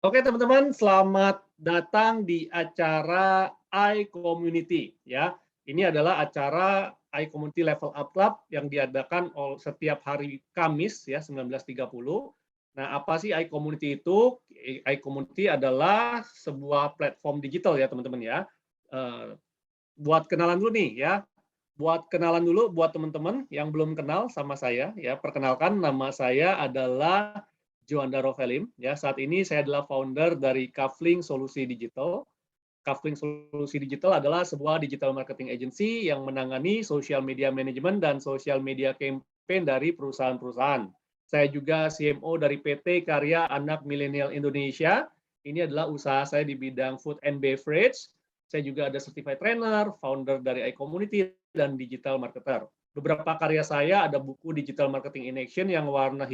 Oke teman-teman, selamat datang di acara iCommunity ya. Ini adalah acara iCommunity Level Up Club yang diadakan setiap hari Kamis ya 19.30. Nah, apa sih iCommunity itu? iCommunity adalah sebuah platform digital ya teman-teman ya. Eh, buat kenalan dulu nih ya. Buat kenalan dulu buat teman-teman yang belum kenal sama saya ya. Perkenalkan, nama saya adalah Juanda Rovelim ya. Saat ini saya adalah founder dari Kafling Solusi Digital. Kafling Solusi Digital adalah sebuah digital marketing agency yang menangani social media management dan social media campaign dari perusahaan-perusahaan. Saya juga CMO dari PT Karya Anak Milenial Indonesia. Ini adalah usaha saya di bidang food and beverage. Saya juga ada certified trainer, founder dari iCommunity, dan digital marketer. Beberapa karya saya ada buku Digital Marketing in Action yang warna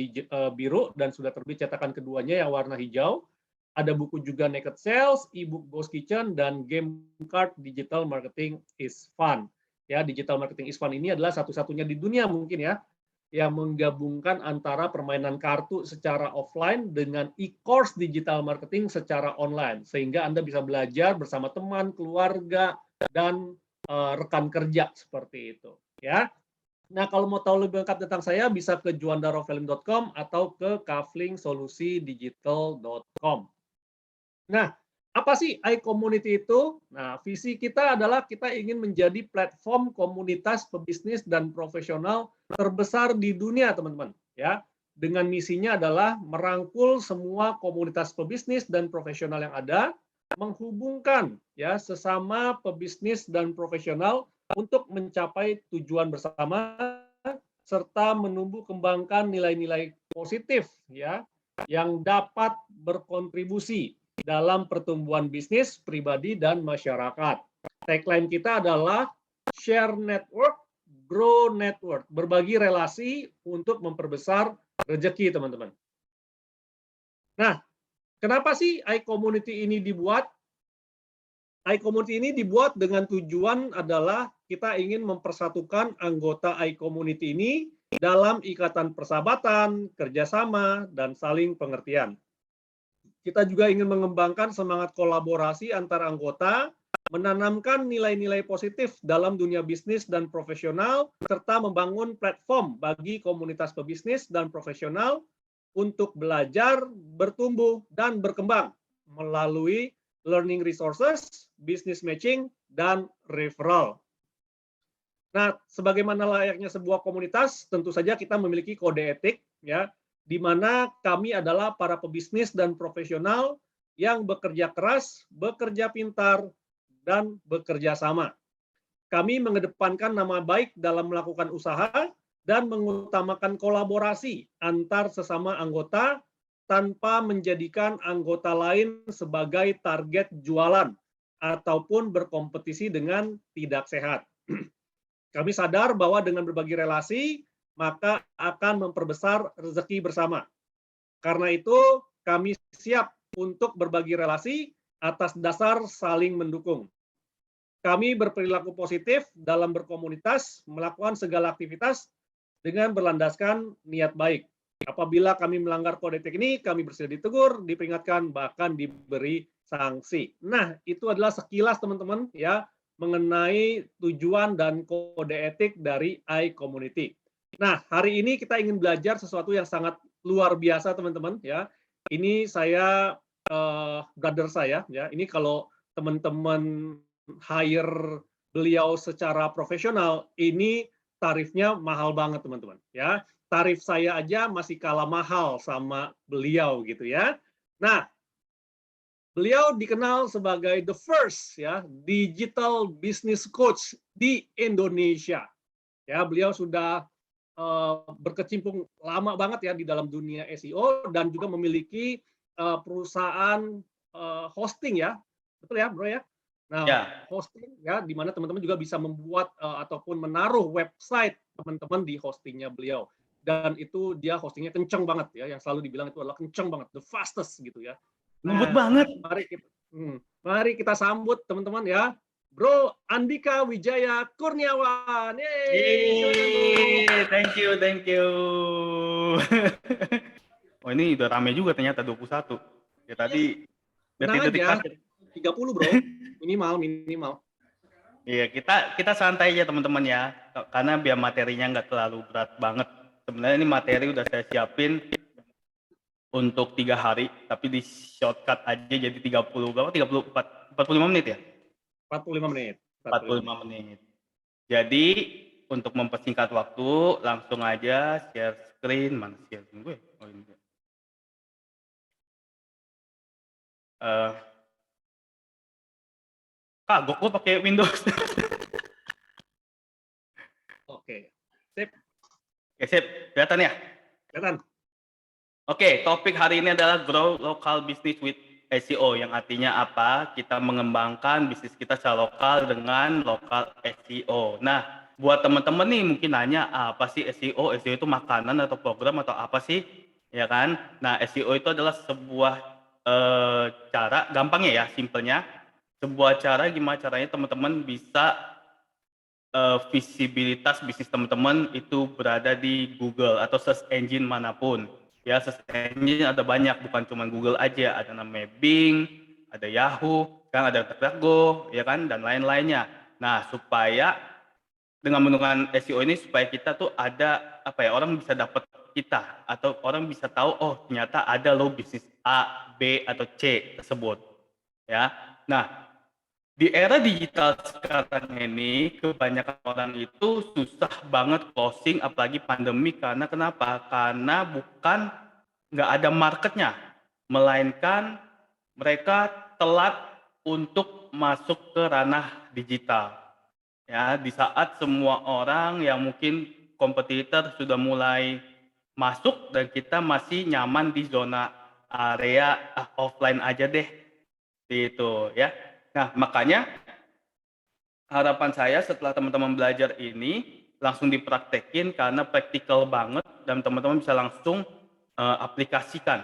biru dan sudah terbit cetakan keduanya yang warna hijau. Ada buku juga Naked Sales, e-book Ghost Kitchen, dan game card Digital Marketing is Fun. Ya, Digital Marketing is Fun ini adalah satu-satunya di dunia mungkin ya yang menggabungkan antara permainan kartu secara offline dengan e-course digital marketing secara online, sehingga Anda bisa belajar bersama teman, keluarga, dan rekan kerja seperti itu. Ya. Nah, kalau mau tahu lebih lengkap tentang saya, bisa ke juandarovelim.com atau ke kaflingsolusidigital.com. Nah, apa sih iCommunity itu? Nah, visi kita adalah kita ingin menjadi platform komunitas pebisnis dan profesional terbesar di dunia, teman-teman. Ya, dengan misinya adalah merangkul semua komunitas pebisnis dan profesional yang ada, menghubungkan ya sesama pebisnis dan profesional untuk mencapai tujuan bersama serta menumbuh kembangkan nilai-nilai positif ya yang dapat berkontribusi dalam pertumbuhan bisnis pribadi dan masyarakat. Tagline kita adalah share network, grow network, berbagi relasi untuk memperbesar rezeki, teman-teman. Nah, kenapa sih iCommunity ini dibuat? iCommunity ini dibuat dengan tujuan adalah kita ingin mempersatukan anggota iCommunity ini dalam ikatan persahabatan, kerjasama, dan saling pengertian. Kita juga ingin mengembangkan semangat kolaborasi antar anggota, menanamkan nilai-nilai positif dalam dunia bisnis dan profesional, serta membangun platform bagi komunitas pebisnis dan profesional untuk belajar, bertumbuh, dan berkembang melalui learning resources, business matching, dan referral. Nah, sebagaimana layaknya sebuah komunitas, tentu saja kita memiliki kode etik, ya, di mana kami adalah para pebisnis dan profesional yang bekerja keras, bekerja pintar, dan bekerja sama. Kami mengedepankan nama baik dalam melakukan usaha dan mengutamakan kolaborasi antar sesama anggota tanpa menjadikan anggota lain sebagai target jualan ataupun berkompetisi dengan tidak sehat. Kami sadar bahwa dengan berbagi relasi, maka akan memperbesar rezeki bersama. Karena itu, kami siap untuk berbagi relasi atas dasar saling mendukung. Kami berperilaku positif dalam berkomunitas, melakukan segala aktivitas dengan berlandaskan niat baik. Apabila kami melanggar kode etik ini, kami bersedia ditegur, diperingatkan, bahkan diberi sanksi. Nah, itu adalah sekilas teman-teman ya mengenai tujuan dan kode etik dari iCommunity. Nah, hari ini kita ingin belajar sesuatu yang sangat luar biasa teman-teman ya. Ini saya brother saya ya. Ini kalau teman-teman hire beliau secara profesional, ini tarifnya mahal banget teman-teman ya. Tarif saya aja masih kalah mahal sama beliau gitu ya. Nah, beliau dikenal sebagai the first ya digital business coach di Indonesia. Ya, beliau sudah berkecimpung lama banget ya di dalam dunia SEO dan juga memiliki perusahaan hosting ya. Betul ya, Bro ya? Nah, Ya, hosting ya di mana teman-teman juga bisa membuat ataupun menaruh website teman-teman di hostingnya beliau. Dan itu dia hostingnya kenceng banget ya, yang selalu dibilang itu adalah kenceng banget, the fastest gitu ya. lembut Nah, banget. mari kita sambut teman-teman ya, Bro Andika Wijaya Kurniawan. Yeay, silakan Bro. Yeay, thank you, thank you. Oh, ini udah rame juga ternyata 21. Ya tadi Tenang detik-detik aja, terakhir. 30 bro, minimal. Iya, kita santai aja teman-teman ya, karena biar materinya nggak terlalu berat banget. Sebenarnya ini materi udah saya siapin untuk 3 hari, tapi di shortcut aja jadi 30 berapa? 45 menit ya? 45 menit. 45 menit. Jadi untuk mempersingkat waktu, langsung aja share screen. Mana share screen gue? Oh ini. Kagok gue pakai Windows. Oke, sip. Oke, sip. Kelihatan ya? Kelihatan. Oke, topik hari ini adalah grow local business with SEO, yang artinya apa? Kita mengembangkan bisnis kita secara lokal dengan lokal SEO. Nah, buat teman-teman nih mungkin nanya, apa sih SEO? SEO itu makanan atau program atau apa sih? Ya kan? Nah, SEO itu adalah sebuah cara, gampangnya ya, simpelnya, sebuah cara gimana caranya teman-teman bisa visibilitas bisnis teman-teman itu berada di Google atau search engine manapun. Ya, search engine ada banyak, bukan cuma Google aja, ada namanya Bing, ada Yahoo, kan ada DuckDuckGo, ya kan, dan lain-lainnya. Nah, supaya dengan menggunakan SEO ini supaya kita tuh ada apa ya, orang bisa dapat kita atau orang bisa tahu, oh ternyata ada loh bisnis A, B atau C tersebut. Ya. Nah, di era digital sekarang ini, kebanyakan orang itu susah banget closing, apalagi pandemi. Karena kenapa? Karena bukan nggak ada marketnya, melainkan mereka telat untuk masuk ke ranah digital. Ya, di saat semua orang yang mungkin kompetitor sudah mulai masuk dan kita masih nyaman di zona area offline aja deh, gitu ya. Nah, makanya harapan saya setelah teman-teman belajar ini langsung dipraktekin karena praktikal banget dan teman-teman bisa langsung aplikasikan.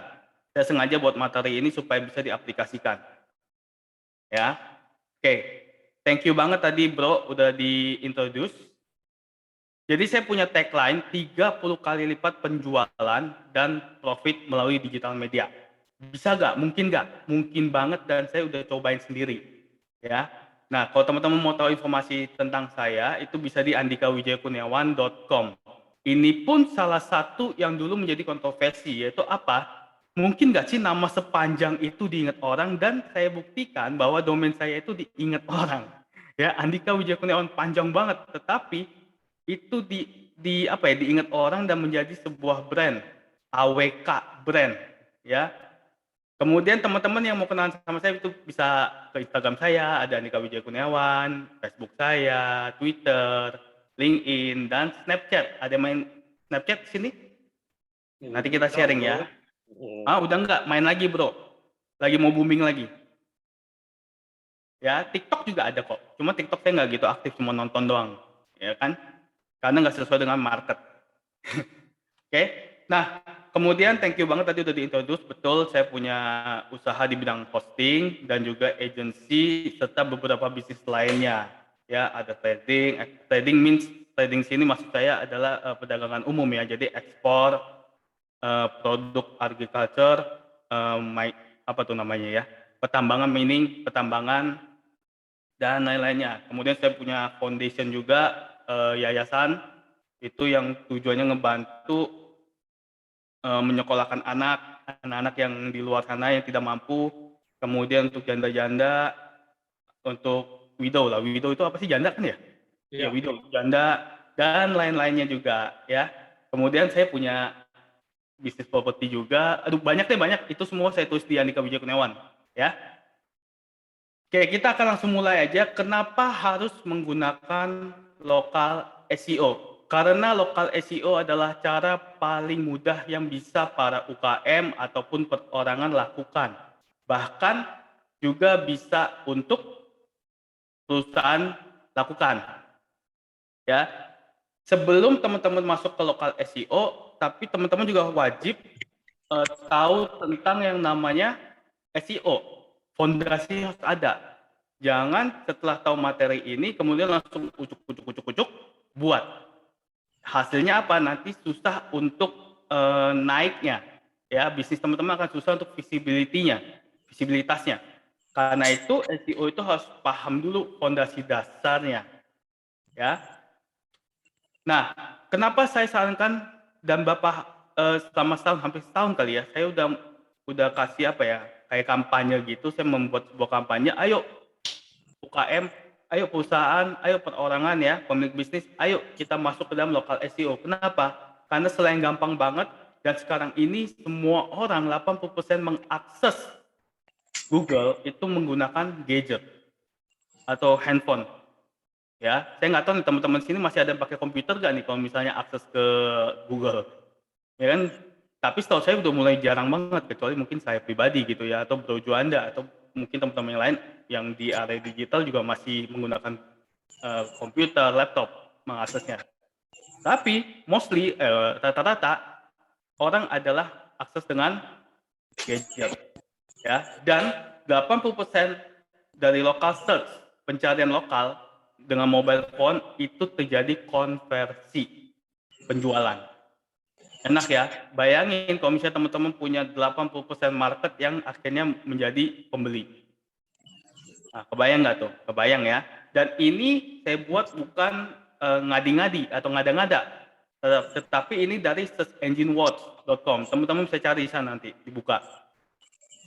Saya sengaja buat materi ini supaya bisa diaplikasikan. Ya. Oke. Thank you banget tadi bro udah di-introduce. Jadi saya punya tagline 30 kali lipat penjualan dan profit melalui digital media. Bisa nggak? Mungkin nggak? Mungkin banget dan saya udah cobain sendiri. Ya. Nah, kalau teman-teman mau tahu informasi tentang saya, itu bisa di andikawijayakurniawan.com. Ini pun salah satu yang dulu menjadi kontroversi, yaitu apa? Mungkin nggak sih nama sepanjang itu diingat orang, dan saya buktikan bahwa domain saya itu diingat orang. Ya, Andika Wijaya Kurniawan panjang banget, tetapi itu apa ya, diingat orang dan menjadi sebuah brand, AWK brand, ya. Kemudian teman-teman yang mau kenalan sama saya itu bisa ke Instagram saya, ada Andika Wijaya Kurniawan, Facebook saya, Twitter, LinkedIn, dan Snapchat. Ada yang main Snapchat di sini? Nanti kita sharing ya. Udah enggak, main lagi bro. Lagi mau booming lagi. Ya, TikTok juga ada kok. Cuma TikTok saya nggak gitu aktif, cuma nonton doang. Ya kan? Karena nggak sesuai dengan market. Oke. Nah, kemudian thank you banget tadi udah diintroduce. Betul, saya punya usaha di bidang hosting dan juga agency serta beberapa bisnis lainnya. Ya, ada trading. Trading means trading sini maksud saya adalah perdagangan umum ya. Jadi ekspor produk agriculture, apa tuh namanya ya? Pertambangan, mining, pertambangan dan lain-lainnya. Kemudian saya punya foundation juga, yayasan itu yang tujuannya ngebantu menyekolahkan anak-anak yang di luar sana yang tidak mampu, kemudian untuk janda-janda, untuk widow lah. Widow itu apa sih, janda kan ya? Ya, widow, janda dan lain-lainnya juga ya. Kemudian saya punya bisnis properti juga. Aduh, banyak deh, banyak. Itu semua saya tulis di Andika Wijaya Kurniawan ya. Oke, kita akan langsung mulai aja. Kenapa harus menggunakan lokal SEO? Karena lokal SEO adalah cara paling mudah yang bisa para UKM ataupun perorangan lakukan. Bahkan juga bisa untuk perusahaan lakukan. Ya, sebelum teman-teman masuk ke lokal SEO, tapi teman-teman juga wajib tahu tentang yang namanya SEO. Fondasi harus ada. Jangan setelah tahu materi ini kemudian langsung ucuk buat. Hasilnya apa? Nanti susah untuk naiknya. ya bisnis teman-teman akan susah untuk visibilitasnya. Karena itu SEO itu harus paham dulu fondasi dasarnya, ya. Nah, kenapa saya sarankan dan Bapak selama setahun, hampir setahun kali ya, saya udah kasih apa ya, kayak kampanye gitu, saya membuat sebuah kampanye, ayo UKM, ayo perusahaan, ayo perorangan ya, pemilik bisnis, ayo kita masuk ke dalam lokal SEO. Kenapa? Karena selain gampang banget, dan sekarang ini semua orang 80% mengakses Google itu menggunakan gadget atau handphone. Ya, saya nggak tahu nih teman-teman sini masih ada yang pakai komputer nggak nih kalau misalnya akses ke Google, ya kan? Tapi setahu saya udah mulai jarang banget, kecuali mungkin saya pribadi gitu ya, atau Bro Juanda, atau mungkin teman-teman yang lain yang di area digital juga masih menggunakan komputer, laptop mengaksesnya. Tapi mostly rata-rata orang adalah akses dengan gadget, ya. Dan 80% dari local search, pencarian lokal dengan mobile phone itu terjadi konversi penjualan. Enak ya, bayangin kalau misalnya teman-teman punya 80% market yang akhirnya menjadi pembeli. Nah, kebayang nggak tuh? Kebayang ya. Dan ini saya buat bukan ngadi-ngadi atau ngada-ngada, tetapi ini dari searchenginewatch.com. Teman-teman bisa cari di sana nanti, dibuka.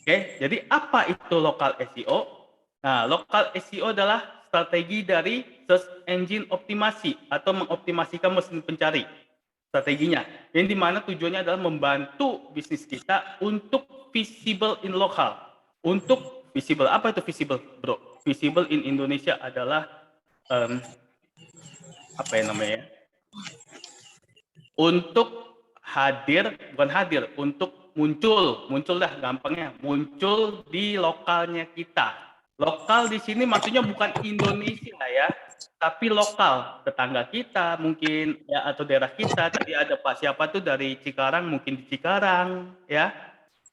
Oke, jadi apa itu local SEO? Nah, local SEO adalah strategi dari search engine optimasi atau mengoptimasikan mesin pencari. Strateginya, yang dimana tujuannya adalah membantu bisnis kita untuk visible in local. Untuk visible, apa itu visible, bro? Visible in Indonesia adalah apa ya namanya? Untuk hadir, bukan hadir, untuk muncul dah gampangnya, muncul di lokalnya kita. Lokal di sini maksudnya bukan Indonesia ya, tapi lokal, tetangga kita mungkin ya, atau daerah kita. Tadi ada Pak siapa tuh dari Cikarang, mungkin di Cikarang ya,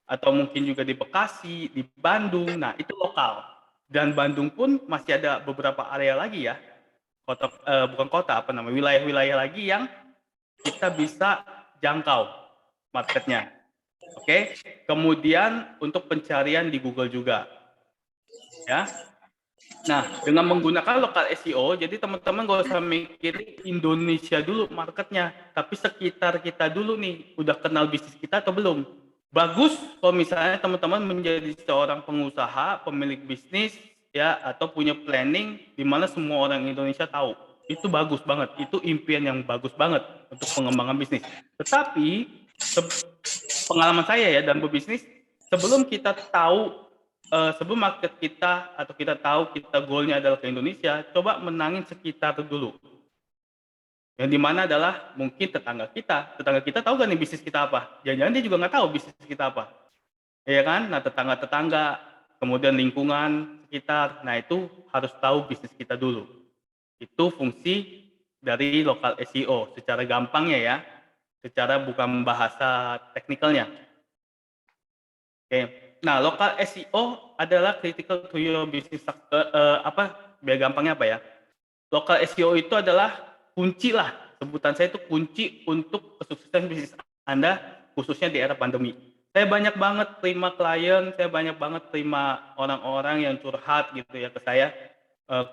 atau mungkin juga di Bekasi, di Bandung. Nah, itu lokal. Dan Bandung pun masih ada beberapa area lagi ya, kota bukan kota, apa namanya, wilayah-wilayah lagi yang kita bisa jangkau marketnya. Oke, kemudian untuk pencarian di Google juga, ya. Nah, dengan menggunakan lokal SEO, jadi teman-teman gak usah mikirin Indonesia dulu marketnya, tapi sekitar kita dulu nih, udah kenal bisnis kita atau belum. Bagus kalau misalnya teman-teman menjadi seorang pengusaha, pemilik bisnis, ya, atau punya planning di mana semua orang Indonesia tahu. Itu bagus banget, itu impian yang bagus banget untuk pengembangan bisnis. Tetapi, pengalaman saya ya dalam berbisnis, sebelum kita tahu sebelum market kita atau kita tahu kita goalnya adalah ke Indonesia, coba menangin sekitar dulu. Yang dimana adalah mungkin tetangga kita tahu gak nih bisnis kita apa? Jangan-jangan dia juga nggak tahu bisnis kita apa, ya kan? Nah, tetangga-tetangga, kemudian lingkungan sekitar, nah itu harus tahu bisnis kita dulu. Itu fungsi dari local SEO, secara gampangnya ya, secara bukan bahasa teknikalnya. Oke. Nah, local SEO adalah critical to your business, biar gampangnya apa ya? Local SEO itu adalah kunci lah, sebutan saya itu kunci untuk kesuksesan bisnis Anda, khususnya di era pandemi. Saya banyak banget terima klien, saya banyak banget terima orang-orang yang curhat gitu ya ke saya,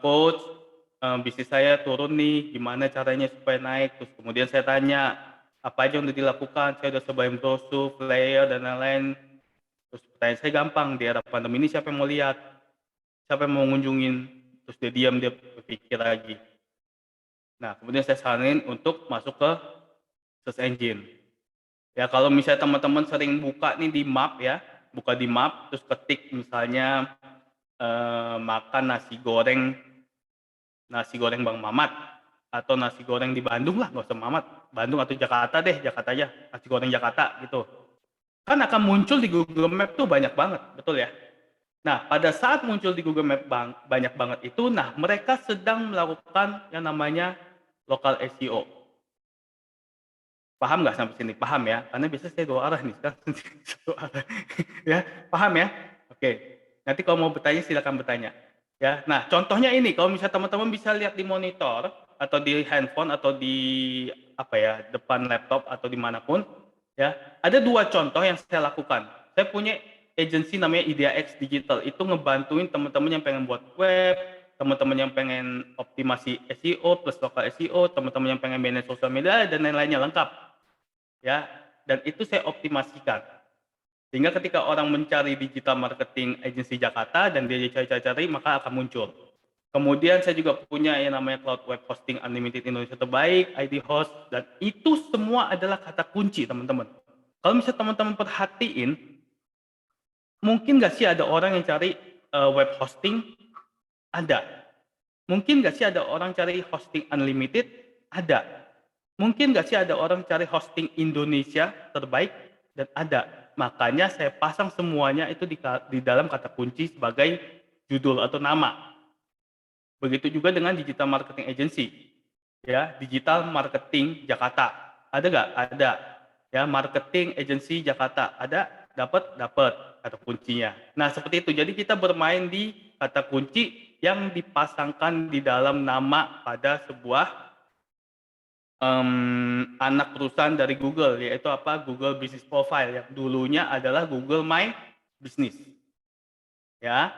coach, bisnis saya turun nih, gimana caranya supaya naik? Terus kemudian saya tanya, apa aja yang udah dilakukan? Saya udah sebarin brosur, flyer, dan lain-lain. Terus pertanyaan saya gampang, di era pandemi ini siapa yang mau lihat? Siapa yang mau ngunjungin? Terus dia diam, dia berpikir lagi. Nah, kemudian saya saranin untuk masuk ke search engine. Ya, kalau misalnya teman-teman sering buka nih di map ya, buka di map, terus ketik misalnya makan nasi goreng Bang Mamat, atau nasi goreng di Bandung lah, nggak usah Mamat, Bandung atau Jakarta deh, Jakarta aja, nasi goreng Jakarta gitu. Kan akan muncul di Google Map tuh banyak banget, betul ya? Nah, pada saat muncul di Google Map banyak banget itu, nah mereka sedang melakukan yang namanya local SEO. Paham nggak sampai sini? Paham ya? Karena biasanya saya dua arah nih, sekarang satu arah. Ya, paham ya? Oke. Nanti kalau mau bertanya silakan bertanya. Ya, nah contohnya ini, kalau misalnya teman-teman bisa lihat di monitor atau di handphone atau di apa ya, depan laptop atau dimanapun. Ya, ada 2 contoh yang saya lakukan. Saya punya agensi namanya IdeaX Digital, itu ngebantuin teman-teman yang pengen buat web, teman-teman yang pengen optimasi SEO plus lokal SEO, teman-teman yang pengen manage sosial media dan lain-lainnya lengkap, ya. Dan itu saya optimasikan. Sehingga ketika orang mencari digital marketing agency Jakarta dan dia cari-cari, maka akan muncul. Kemudian saya juga punya yang namanya Cloud Web Hosting Unlimited Indonesia Terbaik, ID Host, dan itu semua adalah kata kunci, teman-teman. Kalau misalnya teman-teman perhatiin, mungkin nggak sih ada orang yang cari web hosting? Ada. Mungkin nggak sih ada orang cari hosting unlimited? Ada. Mungkin nggak sih ada orang cari hosting Indonesia terbaik? Dan ada. Makanya saya pasang semuanya itu di dalam kata kunci sebagai judul atau nama. Begitu juga dengan digital marketing agency. Ya, digital marketing Jakarta. Ada nggak? Ada. Ya, marketing agency Jakarta. Ada? Dapat kata kuncinya. Nah, seperti itu. Jadi kita bermain di kata kunci yang dipasangkan di dalam nama pada sebuah anak perusahaan dari Google, yaitu apa? Google Business Profile yang dulunya adalah Google My Business. Ya.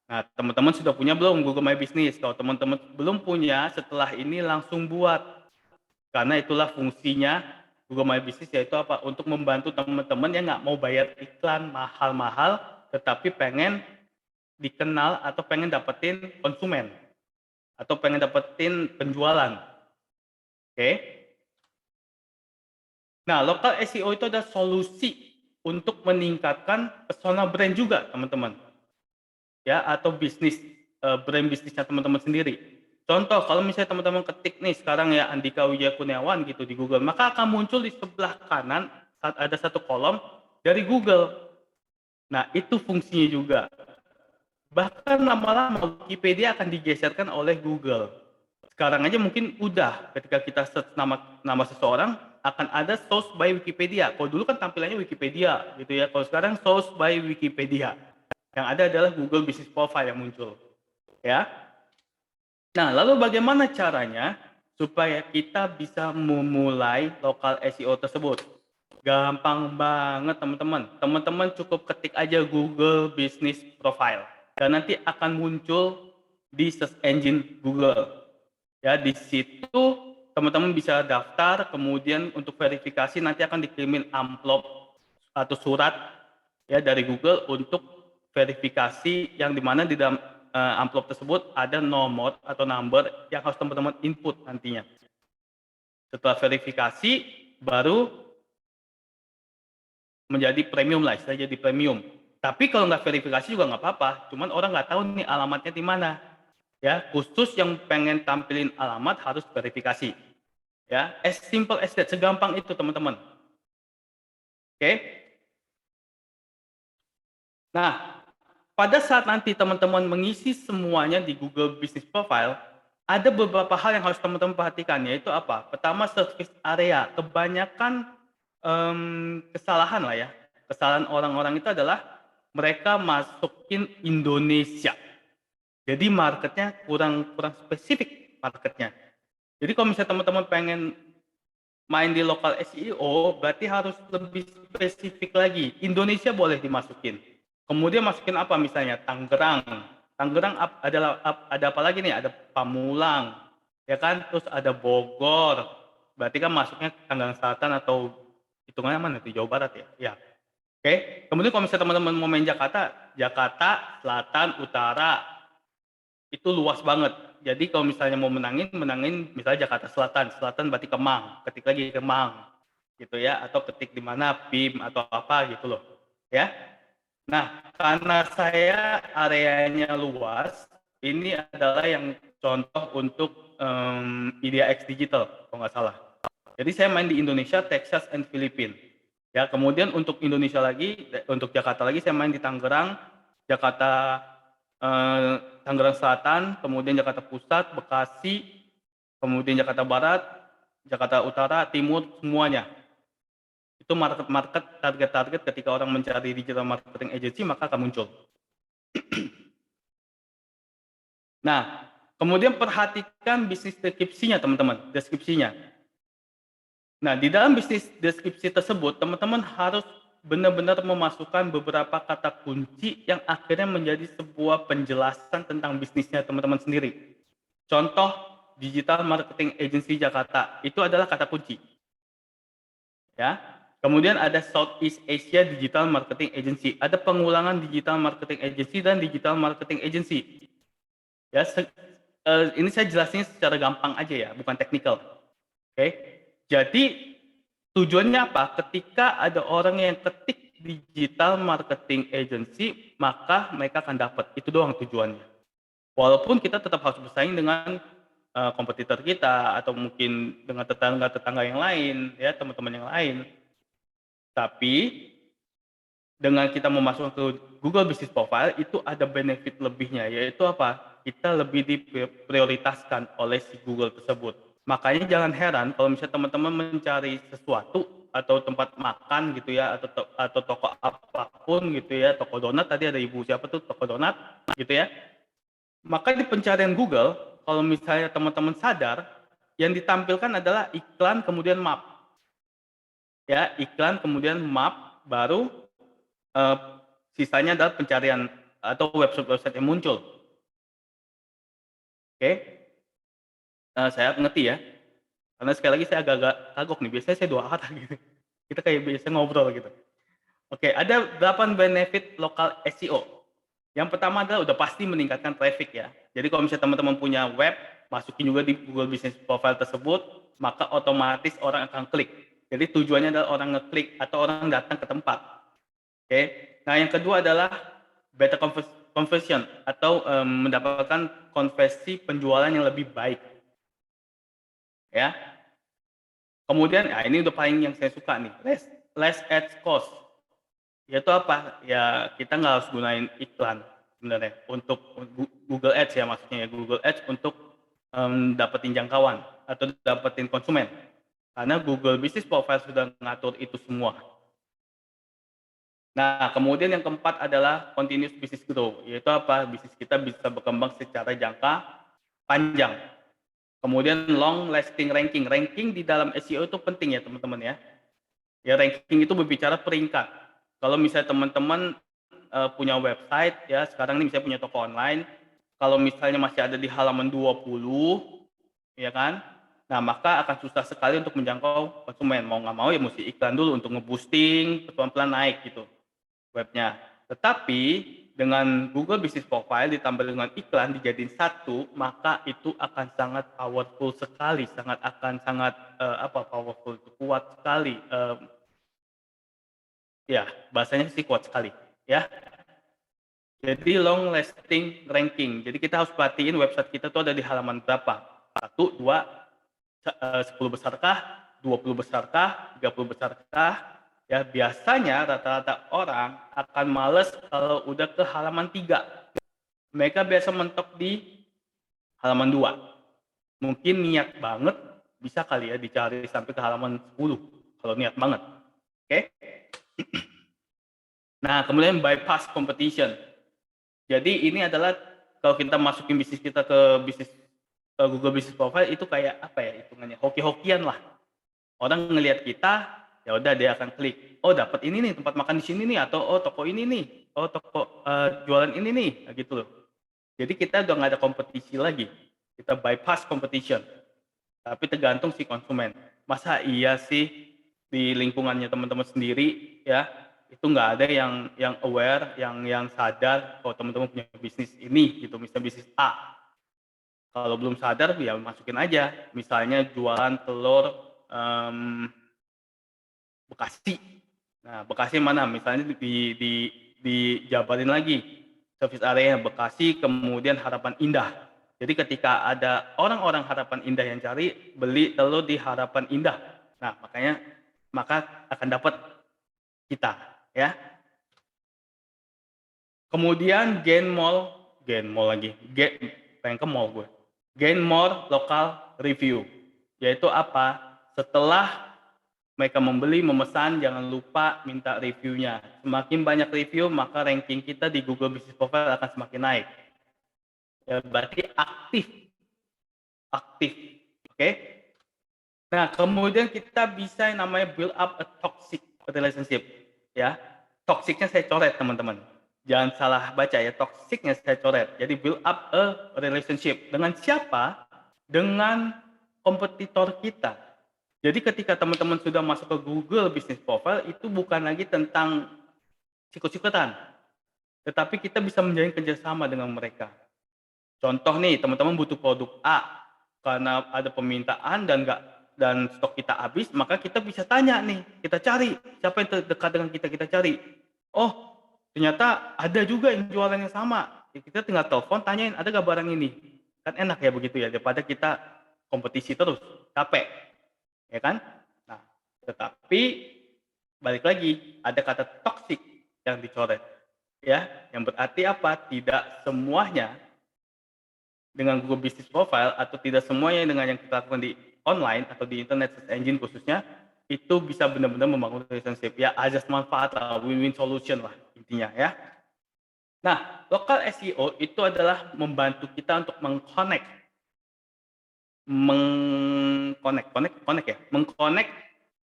Nah, teman-teman sudah punya belum Google My Business? Kalau teman-teman belum punya, setelah ini langsung buat. Karena itulah fungsinya Google My Business, yaitu apa? Untuk membantu teman-teman yang nggak mau bayar iklan mahal-mahal, tetapi pengen dikenal atau pengen dapetin konsumen atau pengen dapetin penjualan. Oke? Nah, local SEO itu ada solusi untuk meningkatkan personal brand juga, teman-teman. Ya, atau bisnis brand bisnisnya teman-teman sendiri. Contoh, kalau misalnya teman-teman ketik nih sekarang ya Andika Wijaya Kurniawan gitu di Google, maka akan muncul di sebelah kanan saat ada satu kolom dari Google. Nah, itu fungsinya juga. Bahkan lama-lama Wikipedia akan digeserkan oleh Google. Sekarang aja mungkin udah ketika kita search nama seseorang akan ada source by Wikipedia. Kalau dulu kan tampilannya Wikipedia gitu ya. Kalau sekarang source by Wikipedia. Yang ada adalah Google Business Profile yang muncul. Ya. Nah, lalu bagaimana caranya supaya kita bisa memulai lokal SEO tersebut? Gampang banget, teman-teman. Teman-teman cukup ketik aja Google Business Profile dan nanti akan muncul di search engine Google. Ya, di situ teman-teman bisa daftar, kemudian untuk verifikasi nanti akan dikirimin amplop atau surat ya dari Google untuk verifikasi yang dimana di dalam amplop tersebut ada nomor atau number yang harus teman-teman input nantinya. Setelah verifikasi baru menjadi premium lah, istilahnya jadi premium. Tapi kalau nggak verifikasi juga nggak apa-apa, cuman orang nggak tahu nih alamatnya di mana. Ya, khusus yang pengen tampilin alamat harus verifikasi. Ya, as simple as that, segampang itu teman-teman. Oke? Nah, pada saat nanti teman-teman mengisi semuanya di Google Business Profile, ada beberapa hal yang harus teman-teman perhatikan, yaitu apa? Pertama, service area. Kebanyakan kesalahan lah ya. Kesalahan orang-orang itu adalah mereka masukin Indonesia. Jadi marketnya kurang spesifik marketnya. Jadi kalau misalnya teman-teman pengen main di lokal SEO, berarti harus lebih spesifik lagi. Indonesia boleh dimasukin. Kemudian masukin apa misalnya? Tangerang. Tangerang ada apa lagi nih? Ada Pamulang, ya kan? Terus ada Bogor. Berarti kan masuknya Tangerang Selatan atau hitungannya mana tuh? Jawa Barat ya? Ya. Oke. Kemudian kalau misalnya teman-teman mau main Jakarta, Jakarta, Selatan, Utara, itu luas banget. Jadi kalau misalnya mau menangin misalnya Jakarta Selatan, Selatan berarti Kemang, ketik lagi Kemang, gitu ya, atau ketik di mana PIM atau apa gitu loh, ya. Nah, karena saya areanya luas, ini adalah yang contoh untuk IdeaX Digital, kalau nggak salah. Jadi saya main di Indonesia, Texas, and Filipina. Ya, kemudian untuk Indonesia lagi, untuk Jakarta lagi saya main di Tangerang, Jakarta, Tangerang Selatan, kemudian Jakarta Pusat, Bekasi, kemudian Jakarta Barat, Jakarta Utara, Timur, semuanya. Itu market-market, target-target ketika orang mencari digital marketing agency maka akan muncul. Nah, kemudian perhatikan bisnis deskripsinya teman-teman, deskripsinya. Nah, di dalam bisnis deskripsi tersebut, teman-teman harus benar-benar memasukkan beberapa kata kunci yang akhirnya menjadi sebuah penjelasan tentang bisnisnya teman-teman sendiri. Contoh, Digital Marketing Agency Jakarta, itu adalah kata kunci. Ya. Kemudian ada Southeast Asia Digital Marketing Agency, ada pengulangan Digital Marketing Agency dan Digital Marketing Agency. Ya, ini saya jelasin secara gampang aja ya, bukan teknikal. Oke. Jadi tujuannya apa? Ketika ada orang yang ketik Digital Marketing Agency, maka mereka akan dapat. Itu doang tujuannya. Walaupun kita tetap harus bersaing dengan kompetitor kita atau mungkin dengan tetangga-tetangga yang lain, ya teman-teman yang lain. Tapi dengan kita memasukkan ke Google Business Profile itu ada benefit lebihnya, yaitu apa? Kita lebih diprioritaskan oleh si Google tersebut. Makanya jangan heran kalau misalnya teman-teman mencari sesuatu atau tempat makan gitu ya, atau toko apapun gitu ya, toko donat tadi ada ibu siapa tuh toko donat gitu ya. Maka di pencarian Google, kalau misalnya teman-teman sadar, yang ditampilkan adalah iklan kemudian map. Ya, iklan kemudian map, baru sisanya adalah pencarian atau website-website yang muncul. Oke, saya ngerti ya. Karena sekali lagi saya agak-agak kagok nih, biasanya saya 2 arah gitu. Kita kayak biasa ngobrol gitu. Oke, ada 8 benefit lokal SEO. Yang pertama adalah udah pasti meningkatkan traffic ya. Jadi kalau misalnya teman-teman punya web, masukin juga di Google Business Profile tersebut, maka otomatis orang akan klik. Jadi tujuannya adalah orang ngeklik atau orang datang ke tempat. Oke. Nah, yang kedua adalah better conversion atau mendapatkan konversi penjualan yang lebih baik. Ya. Kemudian, ya ini udah paling yang saya suka nih, less ads cost. Yaitu apa? Ya kita nggak harus gunain iklan sebenarnya untuk Google Ads ya maksudnya ya Google Ads untuk dapetin jangkauan atau dapetin konsumen. Karena Google Business Profile sudah mengatur itu semua. Nah, kemudian yang keempat adalah continuous business growth, yaitu apa? Bisnis kita bisa berkembang secara jangka panjang. Kemudian long lasting ranking. Ranking di dalam SEO itu penting ya teman-teman ya. Ya ranking itu berbicara peringkat. Kalau misalnya teman-teman punya website ya, sekarang ini misalnya punya toko online, kalau misalnya masih ada di halaman 20, ya kan? Nah, maka akan susah sekali untuk menjangkau konsumen. Mau nggak mau ya mesti iklan dulu untuk nge-boosting, pelan-pelan naik gitu webnya. Tetapi dengan Google Business Profile ditambah dengan iklan dijadiin satu, maka itu akan sangat powerful sekali, sangat powerful, kuat sekali. Ya, bahasanya sih kuat sekali, ya. Jadi long lasting ranking. Jadi kita harus perhatiin website kita tuh ada di halaman berapa. 1, 2, 10 besarkah, 20 besarkah, 30 besarkah. Ya, biasanya rata-rata orang akan males kalau udah ke halaman 3. Mereka biasa mentok di halaman 2. Mungkin niat banget bisa kali ya dicari sampai ke halaman 10 kalau niat banget. Oke? Nah, kemudian bypass competition. Jadi ini adalah kalau kita masukin bisnis kita ke Google Business Profile itu kayak apa ya hitungannya, hoki-hokian lah. Orang ngelihat kita, ya udah dia akan klik. Oh, dapat ini nih tempat makan di sini nih, atau oh toko ini nih, oh toko jualan ini nih, nah, gitu loh. Jadi kita udah nggak ada kompetisi lagi. Kita bypass competition. Tapi tergantung si konsumen. Masa iya sih di lingkungannya teman-teman sendiri ya itu nggak ada yang aware, yang sadar kalau teman-teman punya bisnis ini gitu, misalnya bisnis A. Kalau belum sadar ya masukin aja. Misalnya jualan telur Bekasi. Nah, Bekasi mana? Misalnya dijabarin lagi service area Bekasi, kemudian Harapan Indah. Jadi ketika ada orang-orang Harapan Indah yang cari beli telur di Harapan Indah. Nah, maka akan dapat kita, ya. Kemudian gain more local review. Yaitu apa? Setelah mereka memesan, jangan lupa minta reviewnya. Semakin banyak review, maka ranking kita di Google Business Profile akan semakin naik. Ya, berarti aktif. Oke? Nah, kemudian kita bisa yang namanya build up a toxic relationship, ya. Toxicnya saya coret, teman-teman. Jangan salah baca ya, toxicnya saya coret. Jadi build up a relationship. Dengan siapa? Dengan kompetitor kita. Jadi ketika teman-teman sudah masuk ke Google Business Profile, itu bukan lagi tentang sikut-sikutan, tetapi kita bisa menjalin kerjasama dengan mereka. Contoh nih, teman-teman butuh produk A, karena ada permintaan dan stok kita habis, maka kita bisa tanya nih, kita cari siapa yang terdekat dengan kita, kita cari. Oh, ternyata ada juga yang jualan yang sama. Ya, kita tinggal telepon, tanyain ada nggak barang ini. Kan enak ya begitu ya, daripada kita kompetisi terus, capek, ya kan? Nah, tetapi balik lagi ada kata toxic yang dicoret, ya, yang berarti apa? Tidak semuanya dengan Google Business Profile atau tidak semuanya dengan yang kita lakukan di online atau di internet search engine khususnya itu bisa benar-benar membangun relationship, ya, azas manfaat lah, win-win solution lah intinya, ya. Nah, local SEO itu adalah membantu kita untuk mengconnect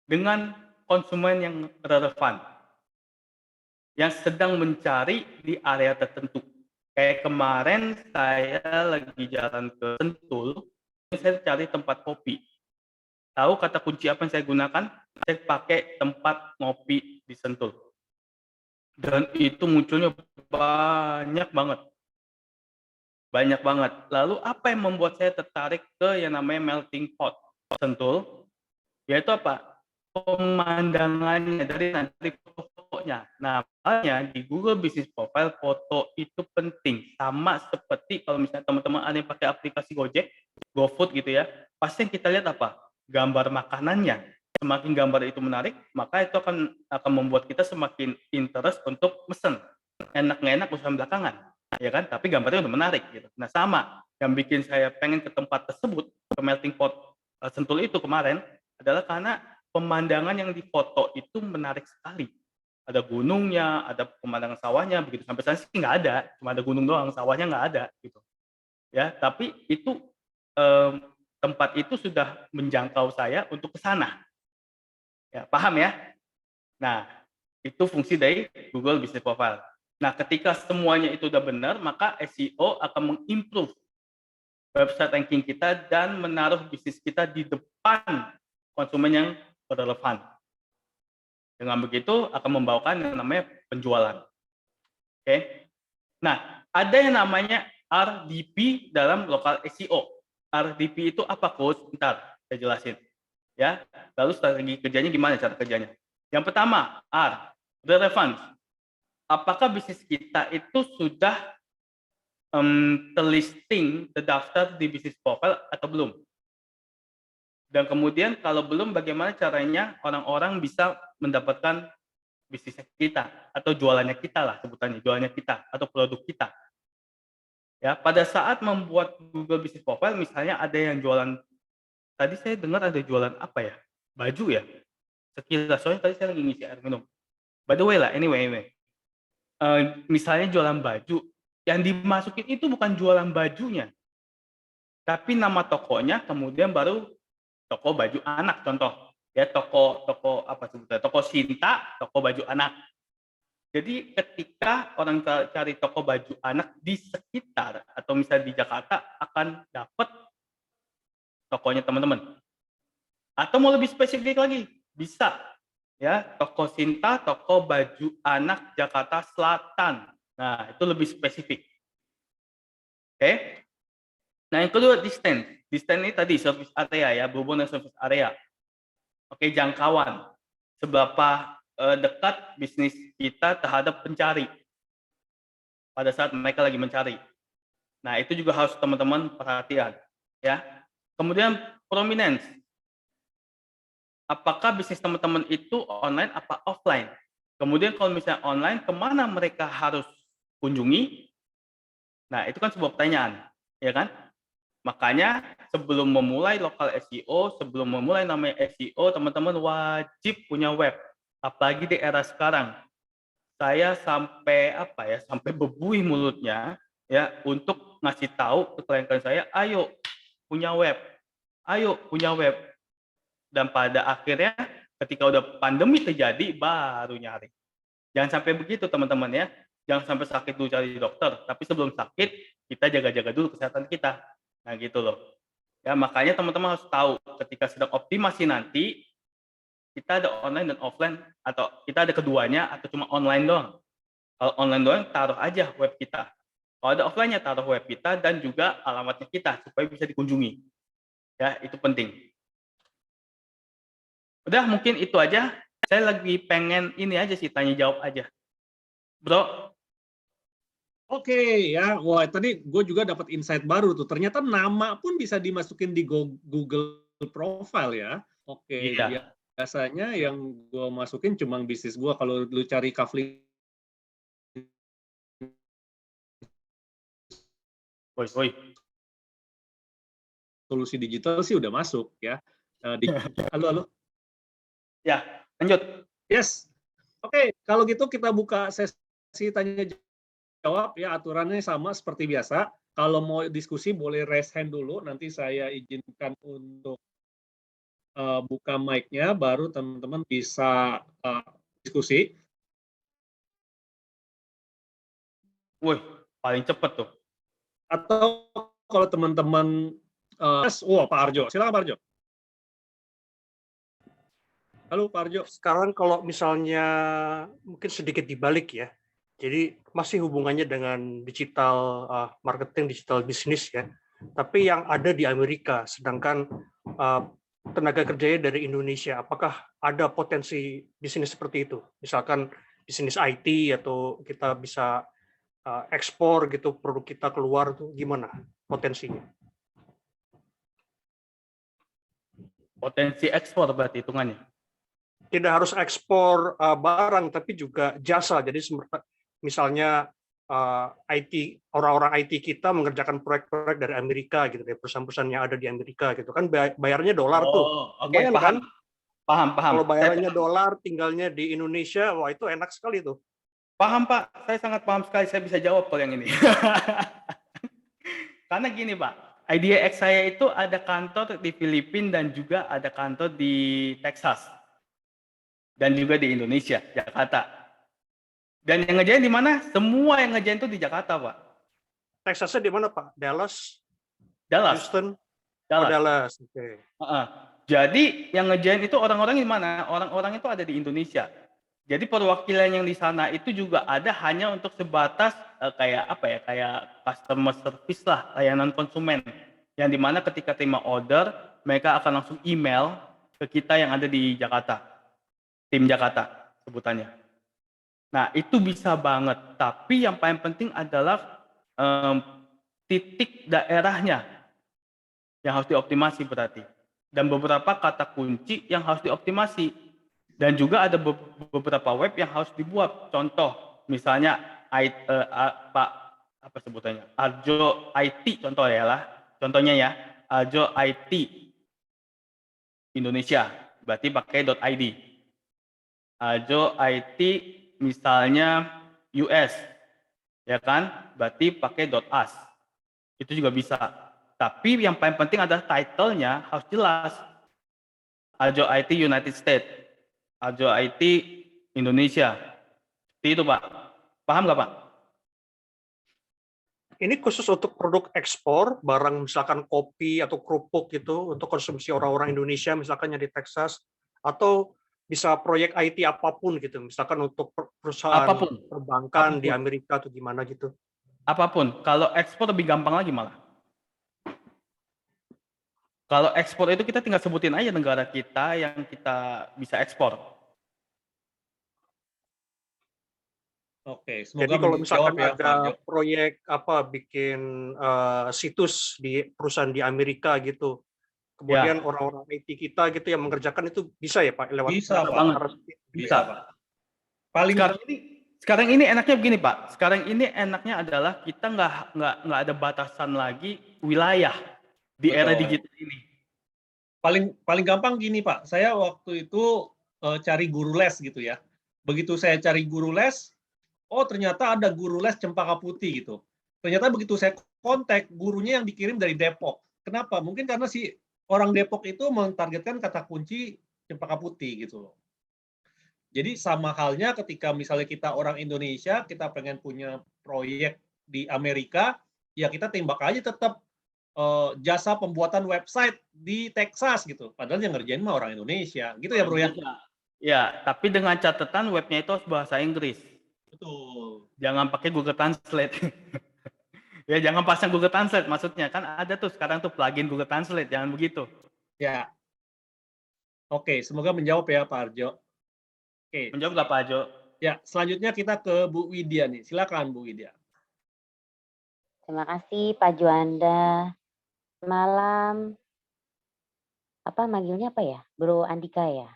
dengan konsumen yang relevan, yang sedang mencari di area tertentu. Kayak kemarin saya lagi jalan ke Sentul, saya cari tempat kopi. Tahu kata kunci apa yang saya gunakan? Saya pakai tempat ngopi di Sentul. Dan itu munculnya banyak banget. Banyak banget. Lalu apa yang membuat saya tertarik ke yang namanya melting pot Sentul? Yaitu apa? Pemandangannya dari fotonya. Nah, makanya di Google Business Profile foto itu penting. Sama seperti kalau misalnya teman-teman ada yang pakai aplikasi Gojek, GoFood gitu ya, pasti yang kita lihat apa? Gambar makanannya. Semakin gambar itu menarik, maka itu akan membuat kita semakin interest untuk mesen. Enak nggak enak urusan belakangan, ya kan? Tapi gambarnya udah menarik gitu. Nah, sama yang bikin saya pengen ke tempat tersebut, ke melting pot Sentul itu kemarin adalah karena pemandangan yang difoto itu menarik sekali. Ada gunungnya, ada pemandangan sawahnya, begitu sampai sana sih nggak ada, cuma ada gunung doang, sawahnya nggak ada gitu. Ya, tapi itu tempat itu sudah menjangkau saya untuk ke sana. Ya, paham ya? Nah, itu fungsi dari Google Business Profile. Nah, ketika semuanya itu udah benar, maka SEO akan mengimprove website ranking kita dan menaruh bisnis kita di depan konsumen yang relevan. Dengan begitu akan membawakan yang namanya penjualan. Oke. Nah, ada yang namanya RDP dalam local SEO. RDP itu apa, Coach? Bentar, saya jelasin. Ya. Lalu strategi kerjanya gimana cara kerjanya? Yang pertama, R, relevance. Apakah bisnis kita itu sudah terlisting, terdaftar di bisnis profile atau belum? Dan kemudian kalau belum, bagaimana caranya orang-orang bisa mendapatkan bisnis kita atau jualannya kita lah sebutannya, jualannya kita atau produk kita. Ya, pada saat membuat Google Business Profile misalnya ada yang jualan, tadi saya dengar ada jualan apa ya? Baju ya? Sekilas, soalnya tadi saya lagi ngisi air minum. By the way lah, anyway. Misalnya jualan baju, yang dimasukin itu bukan jualan bajunya, tapi nama tokonya, kemudian baru toko baju anak contoh. Ya, toko apa sebutnya? Toko Sinta, toko baju anak. Jadi ketika orang cari toko baju anak di sekitar atau misalnya di Jakarta akan dapat tokonya teman-teman. Atau mau lebih spesifik lagi, bisa ya toko Sinta, toko baju anak Jakarta Selatan. Nah, itu lebih spesifik. Oke. Nah, yang kedua distance. Distance ini tadi service area ya, berhubungan dengan service area. Oke, jangkauan. Seberapa dekat bisnis kita terhadap pencari pada saat mereka lagi mencari. Nah, itu juga harus teman-teman perhatian, ya. Kemudian prominence. Apakah bisnis teman-teman itu online apa offline? Kemudian kalau misalnya online, kemana mereka harus kunjungi? Nah, itu kan sebuah pertanyaan, ya kan? Makanya sebelum memulai local SEO, sebelum memulai namanya SEO, teman-teman wajib punya web. Apalagi di era sekarang. Saya sampai sampai bebuih mulutnya ya untuk ngasih tahu ke klien-klien saya, ayo punya web. Ayo punya web. Dan pada akhirnya ketika udah pandemi terjadi baru nyari. Jangan sampai begitu teman-teman ya. Jangan sampai sakit dulu cari dokter, tapi sebelum sakit kita jaga-jaga dulu kesehatan kita. Nah gitu loh. Ya makanya teman-teman harus tahu ketika sedang optimasi nanti kita ada online dan offline atau kita ada keduanya atau cuma online doang. Kalau online doang taruh aja web kita. Kalau ada offline-nya taruh web kita dan juga alamatnya kita supaya bisa dikunjungi. Ya, itu penting. Udah mungkin itu aja. Saya lagi pengen ini aja sih tanya jawab aja. Bro, Oke ya, wah tadi gue juga dapat insight baru tuh. Ternyata nama pun bisa dimasukin di Google Profile ya. Oke, iya. biasanya yang gue masukin cuma bisnis gue. Kalau lu cari Kafling Woi. solusi digital sih udah masuk ya. Halo. Ya, lanjut. Yes. Oke, kalau gitu kita buka sesi tanya jawab ya, aturannya sama seperti biasa. Kalau mau diskusi boleh raise hand dulu, nanti saya izinkan untuk buka mic-nya, baru teman-teman bisa diskusi. Woi, paling cepet tuh. Atau kalau teman-teman, Pak Arjo, silakan Pak Arjo. Halo Pak Arjo. Sekarang kalau misalnya mungkin sedikit dibalik ya, jadi masih hubungannya dengan digital marketing, digital bisnis ya, tapi yang ada di Amerika, sedangkan tenaga kerjanya dari Indonesia. Apakah ada potensi bisnis seperti itu? Misalkan bisnis IT atau kita bisa ekspor gitu produk kita keluar tuh gimana potensinya? Potensi ekspor berarti hitungannya. Tidak harus ekspor barang, tapi juga jasa. Jadi misalnya IT, orang-orang IT kita mengerjakan proyek-proyek dari Amerika gitu, dari perusahaan-perusahaan yang ada di Amerika gitu kan, bayarnya dolar tuh. Oke, Lumayan, paham. Kalau bayarannya dolar, tinggalnya di Indonesia, wah itu enak sekali tuh. Paham Pak, saya sangat paham sekali. Saya bisa jawab kalau yang ini. Karena gini Pak, IdeaX saya itu ada kantor di Filipina dan juga ada kantor di Texas. Dan juga di Indonesia, Jakarta. Dan yang ngerjain di mana? Semua yang ngerjain itu di Jakarta, Pak. Texasnya di mana, Pak? Dallas? Houston? Dallas. Dallas. Oke. Jadi yang ngerjain itu orang-orang di mana? Orang-orang itu ada di Indonesia. Jadi perwakilan yang di sana itu juga ada hanya untuk sebatas kayak apa ya? Kayak customer service lah, layanan konsumen. Yang di mana ketika terima order, mereka akan langsung email ke kita yang ada di Jakarta. Tim Jakarta sebutannya. Nah itu bisa banget, tapi yang paling penting adalah titik daerahnya yang harus dioptimasi berarti. Dan beberapa kata kunci yang harus dioptimasi. Dan juga ada beberapa web yang harus dibuat. Contoh, misalnya apa sebutannya? Arjo IT contohnya ya, Arjo IT Indonesia, berarti pakai .id. Arjo IT misalnya US, ya kan? Berarti pakai .as. Itu juga bisa. Tapi yang paling penting adalah title-nya harus jelas. Arjo IT United States, Arjo IT Indonesia. Seperti itu Pak. Paham nggak Pak? Ini khusus untuk produk ekspor, barang misalkan kopi atau kerupuk gitu, untuk konsumsi orang-orang Indonesia misalkan yang di Texas, atau bisa proyek IT apapun gitu, misalkan untuk perusahaan perbankan di Amerika atau gimana gitu. Apapun, kalau ekspor lebih gampang lagi malah. Kalau ekspor itu kita tinggal sebutin aja negara kita yang kita bisa ekspor. Oke, semoga jadi kalau misalkan ya, ada proyek bikin situs di perusahaan di Amerika gitu, kemudian orang-orang IT kita gitu yang mengerjakan itu bisa ya Pak lewat bisa banget. Bisa Pak. Sekarang ini enaknya begini Pak. Sekarang ini enaknya adalah kita nggak ada batasan lagi wilayah di era digital ini. Paling gampang gini Pak. Saya waktu itu cari guru les gitu ya. Begitu saya cari guru les, oh ternyata ada guru les Cempaka Putih gitu. Ternyata begitu saya kontak, gurunya yang dikirim dari Depok. Kenapa? Mungkin karena si orang Depok itu mentargetkan kata kunci Cempaka Putih gitu loh. Jadi sama halnya ketika misalnya kita orang Indonesia, kita pengen punya proyek di Amerika, ya kita tembak aja tetap jasa pembuatan website di Texas gitu. Padahal yang ngerjain mah orang Indonesia, gitu ya bro ya? Ya, tapi dengan catatan webnya itu harus bahasa Inggris. Betul. Jangan pakai Google Translate. Ya, jangan pasang Google Translate. Maksudnya kan ada tuh sekarang tuh plugin Google Translate. Jangan begitu. Ya, oke. Semoga menjawab ya Pak Arjo. Oke. Menjawab nggak Pak Jo? Ya, selanjutnya kita ke Bu Widya nih. Silakan Bu Widya. Terima kasih Pak Juanda. Malam. Apa manggilnya apa ya? Bro Andika ya?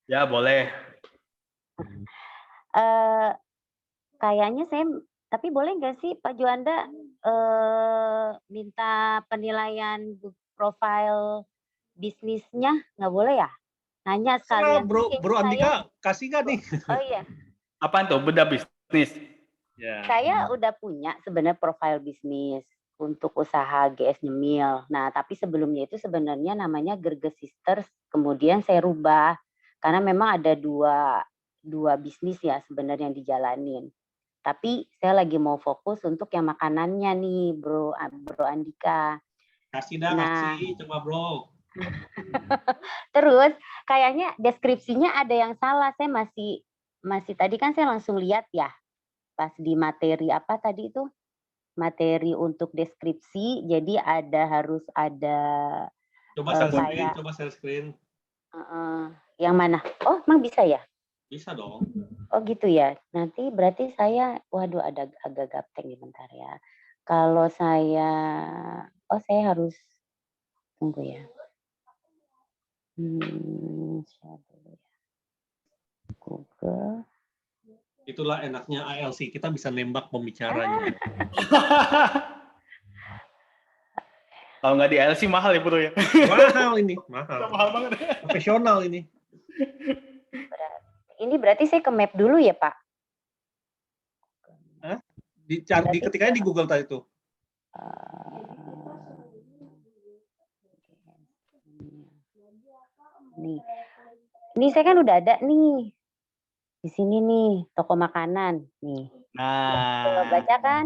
Ya, boleh. Kayaknya saya, tapi boleh nggak sih Pak Juanda minta penilaian profil bisnisnya? Nggak boleh ya? Nanya sekalian. Bro Andika, kasih nggak nih? Oh iya. Apaan tuh? Beda bisnis. Ya. Saya udah punya sebenarnya profil bisnis untuk usaha GS Nyemil. Nah, tapi sebelumnya itu sebenarnya namanya Gerges Sisters. Kemudian saya rubah karena memang ada dua bisnis ya sebenarnya yang dijalanin. Tapi saya lagi mau fokus untuk yang makanannya nih, Bro Andika. Kasih dah, kasih coba Bro. Terus kayaknya deskripsinya ada yang salah. Saya masih tadi kan saya langsung lihat ya pas di materi apa tadi itu materi untuk deskripsi. Jadi harus ada. Coba share screen. Yang mana? Oh, emang bisa ya? Bisa dong. Oh gitu ya. Nanti berarti saya, waduh ada agak gaptek nih bentar ya. Kalau saya harus tunggu ya. Share dulu ya. Google. Itulah enaknya ALC, kita bisa nembak pembicaranya. Kalau nggak di ALC mahal ya bro ya. Mahal ini, mahal. Mahal banget. Profesional ini. Ini berarti saya ke map dulu ya Pak? Hah? Ketikanya di Google tadi tuh. Nih. Ini saya kan udah ada nih. Di sini nih, toko makanan nih. Nah. Coba baca kan?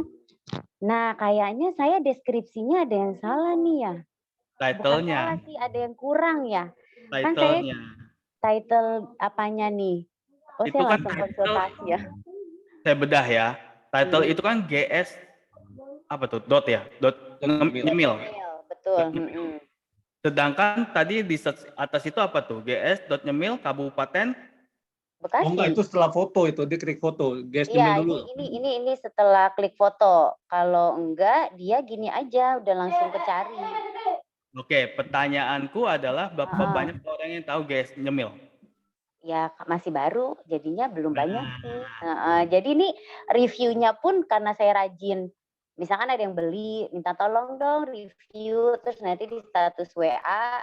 Nah, kayaknya saya deskripsinya ada yang salah nih ya. Title-nya. Bukan salah sih, ada yang kurang ya. Title-nya. Kan saya title apanya nih? Oh, itu saya kan langsung konsultasi ya. Saya bedah ya. Title itu kan GS apa tuh? Dot ya? Nyemil. Betul. Sedangkan tadi di atas itu apa tuh? GS.nyemil Kabupaten Bekasi. Oh enggak, itu setelah foto itu, dia klik foto. GS Nyemil dulu. Ini setelah klik foto. Kalau enggak, dia gini aja, udah langsung kecari. Oke, pertanyaanku adalah berapa banyak orang yang tahu GS Nyemil? Ya masih baru, jadinya belum banyak sih. Jadi ini reviewnya pun karena saya rajin. Misalkan ada yang beli, minta tolong dong review, terus nanti di status WA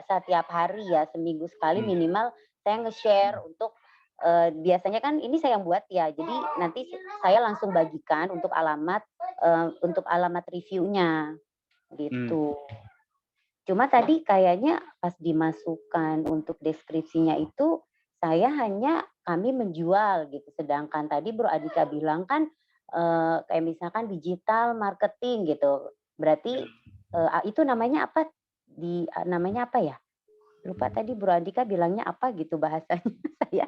setiap hari ya, seminggu sekali minimal saya nge-share untuk biasanya kan ini saya yang buat ya, jadi nanti saya langsung bagikan untuk alamat reviewnya gitu. Cuma tadi kayaknya pas dimasukkan untuk deskripsinya itu kami menjual gitu. Sedangkan tadi Bro Andika bilang kan kayak misalkan digital marketing gitu. Berarti itu namanya apa? Namanya apa ya? Lupa tadi Bro Andika bilangnya apa gitu bahasanya. Saya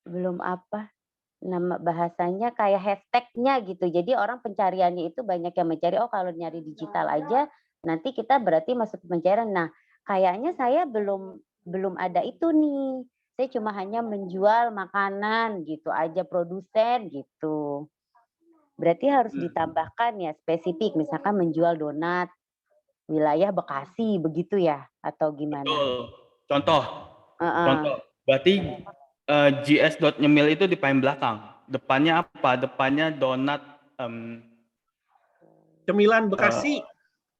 belum apa. Nama bahasanya kayak hashtagnya gitu. Jadi orang pencariannya itu banyak yang mencari, oh kalau nyari digital aja nanti kita berarti masuk ke pencarian. Nah, kayaknya saya belum ada itu nih. Saya cuma hanya menjual makanan gitu aja, produsen gitu. Berarti harus ditambahkan ya spesifik, misalkan menjual donat wilayah Bekasi begitu ya atau gimana? Betul. Contoh. Berarti GS.nyemil itu di paling belakang. Depannya apa? Depannya donat Cemilan Bekasi.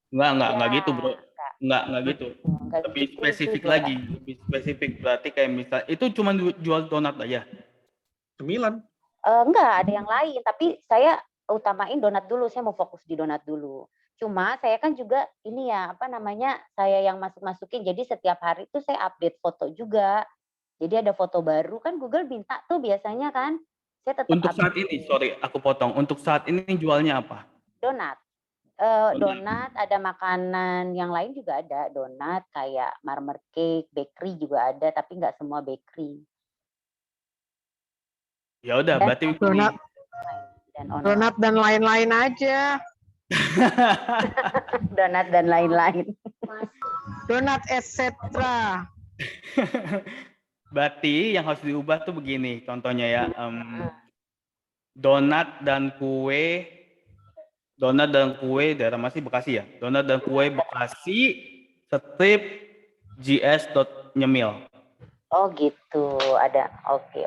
Enggak gitu, Bro. Enggak gitu. Lebih spesifik lagi, lebih spesifik. Berarti kayak misal itu cuma jual donat aja. Cemilan. Enggak, ada yang lain, tapi saya utamain donat dulu, saya mau fokus di donat dulu. Cuma saya kan juga ini ya, apa namanya, saya yang masukin, jadi setiap hari tuh saya update foto juga. Jadi ada foto baru, kan Google minta tuh biasanya kan, saya tetap Untuk saat update ini, sorry aku potong. Untuk saat ini jualnya apa? donat. Donat, ada makanan yang lain juga ada, donat kayak marmer cake, bakery juga ada, tapi nggak semua bakery. Ya udah, Dan berarti Donat, dan online. donat dan lain-lain aja. Donat dan lain-lain. Donat etc. Berarti yang harus diubah tuh begini, contohnya ya, donat dan kue daerah masih Bekasi ya, donat dan kue Bekasi strip gs.nyemil. Oh gitu, ada. Oke.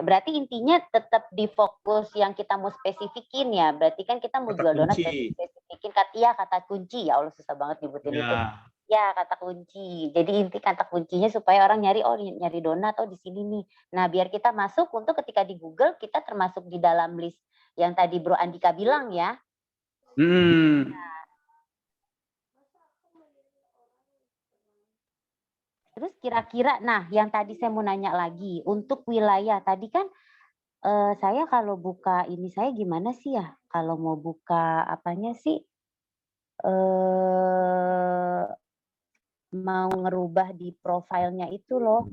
Berarti intinya tetap di fokus yang kita mau spesifikin ya. Berarti kan kita mau Kata jual donat kunci. spesifikin kata kunci ya. Allah susah banget nyebutin itu. Ya, Ya, kata kunci. Jadi inti kata kuncinya supaya orang nyari, oh nyari donat, oh di sini nih. Nah, biar kita masuk untuk ketika di Google kita termasuk di dalam list yang tadi Bro Andika bilang ya. Terus kira-kira, nah yang tadi saya mau nanya lagi, untuk wilayah, tadi kan saya kalau buka ini saya gimana sih ya? Kalau mau buka apanya sih? Mau ngerubah di profilnya itu loh.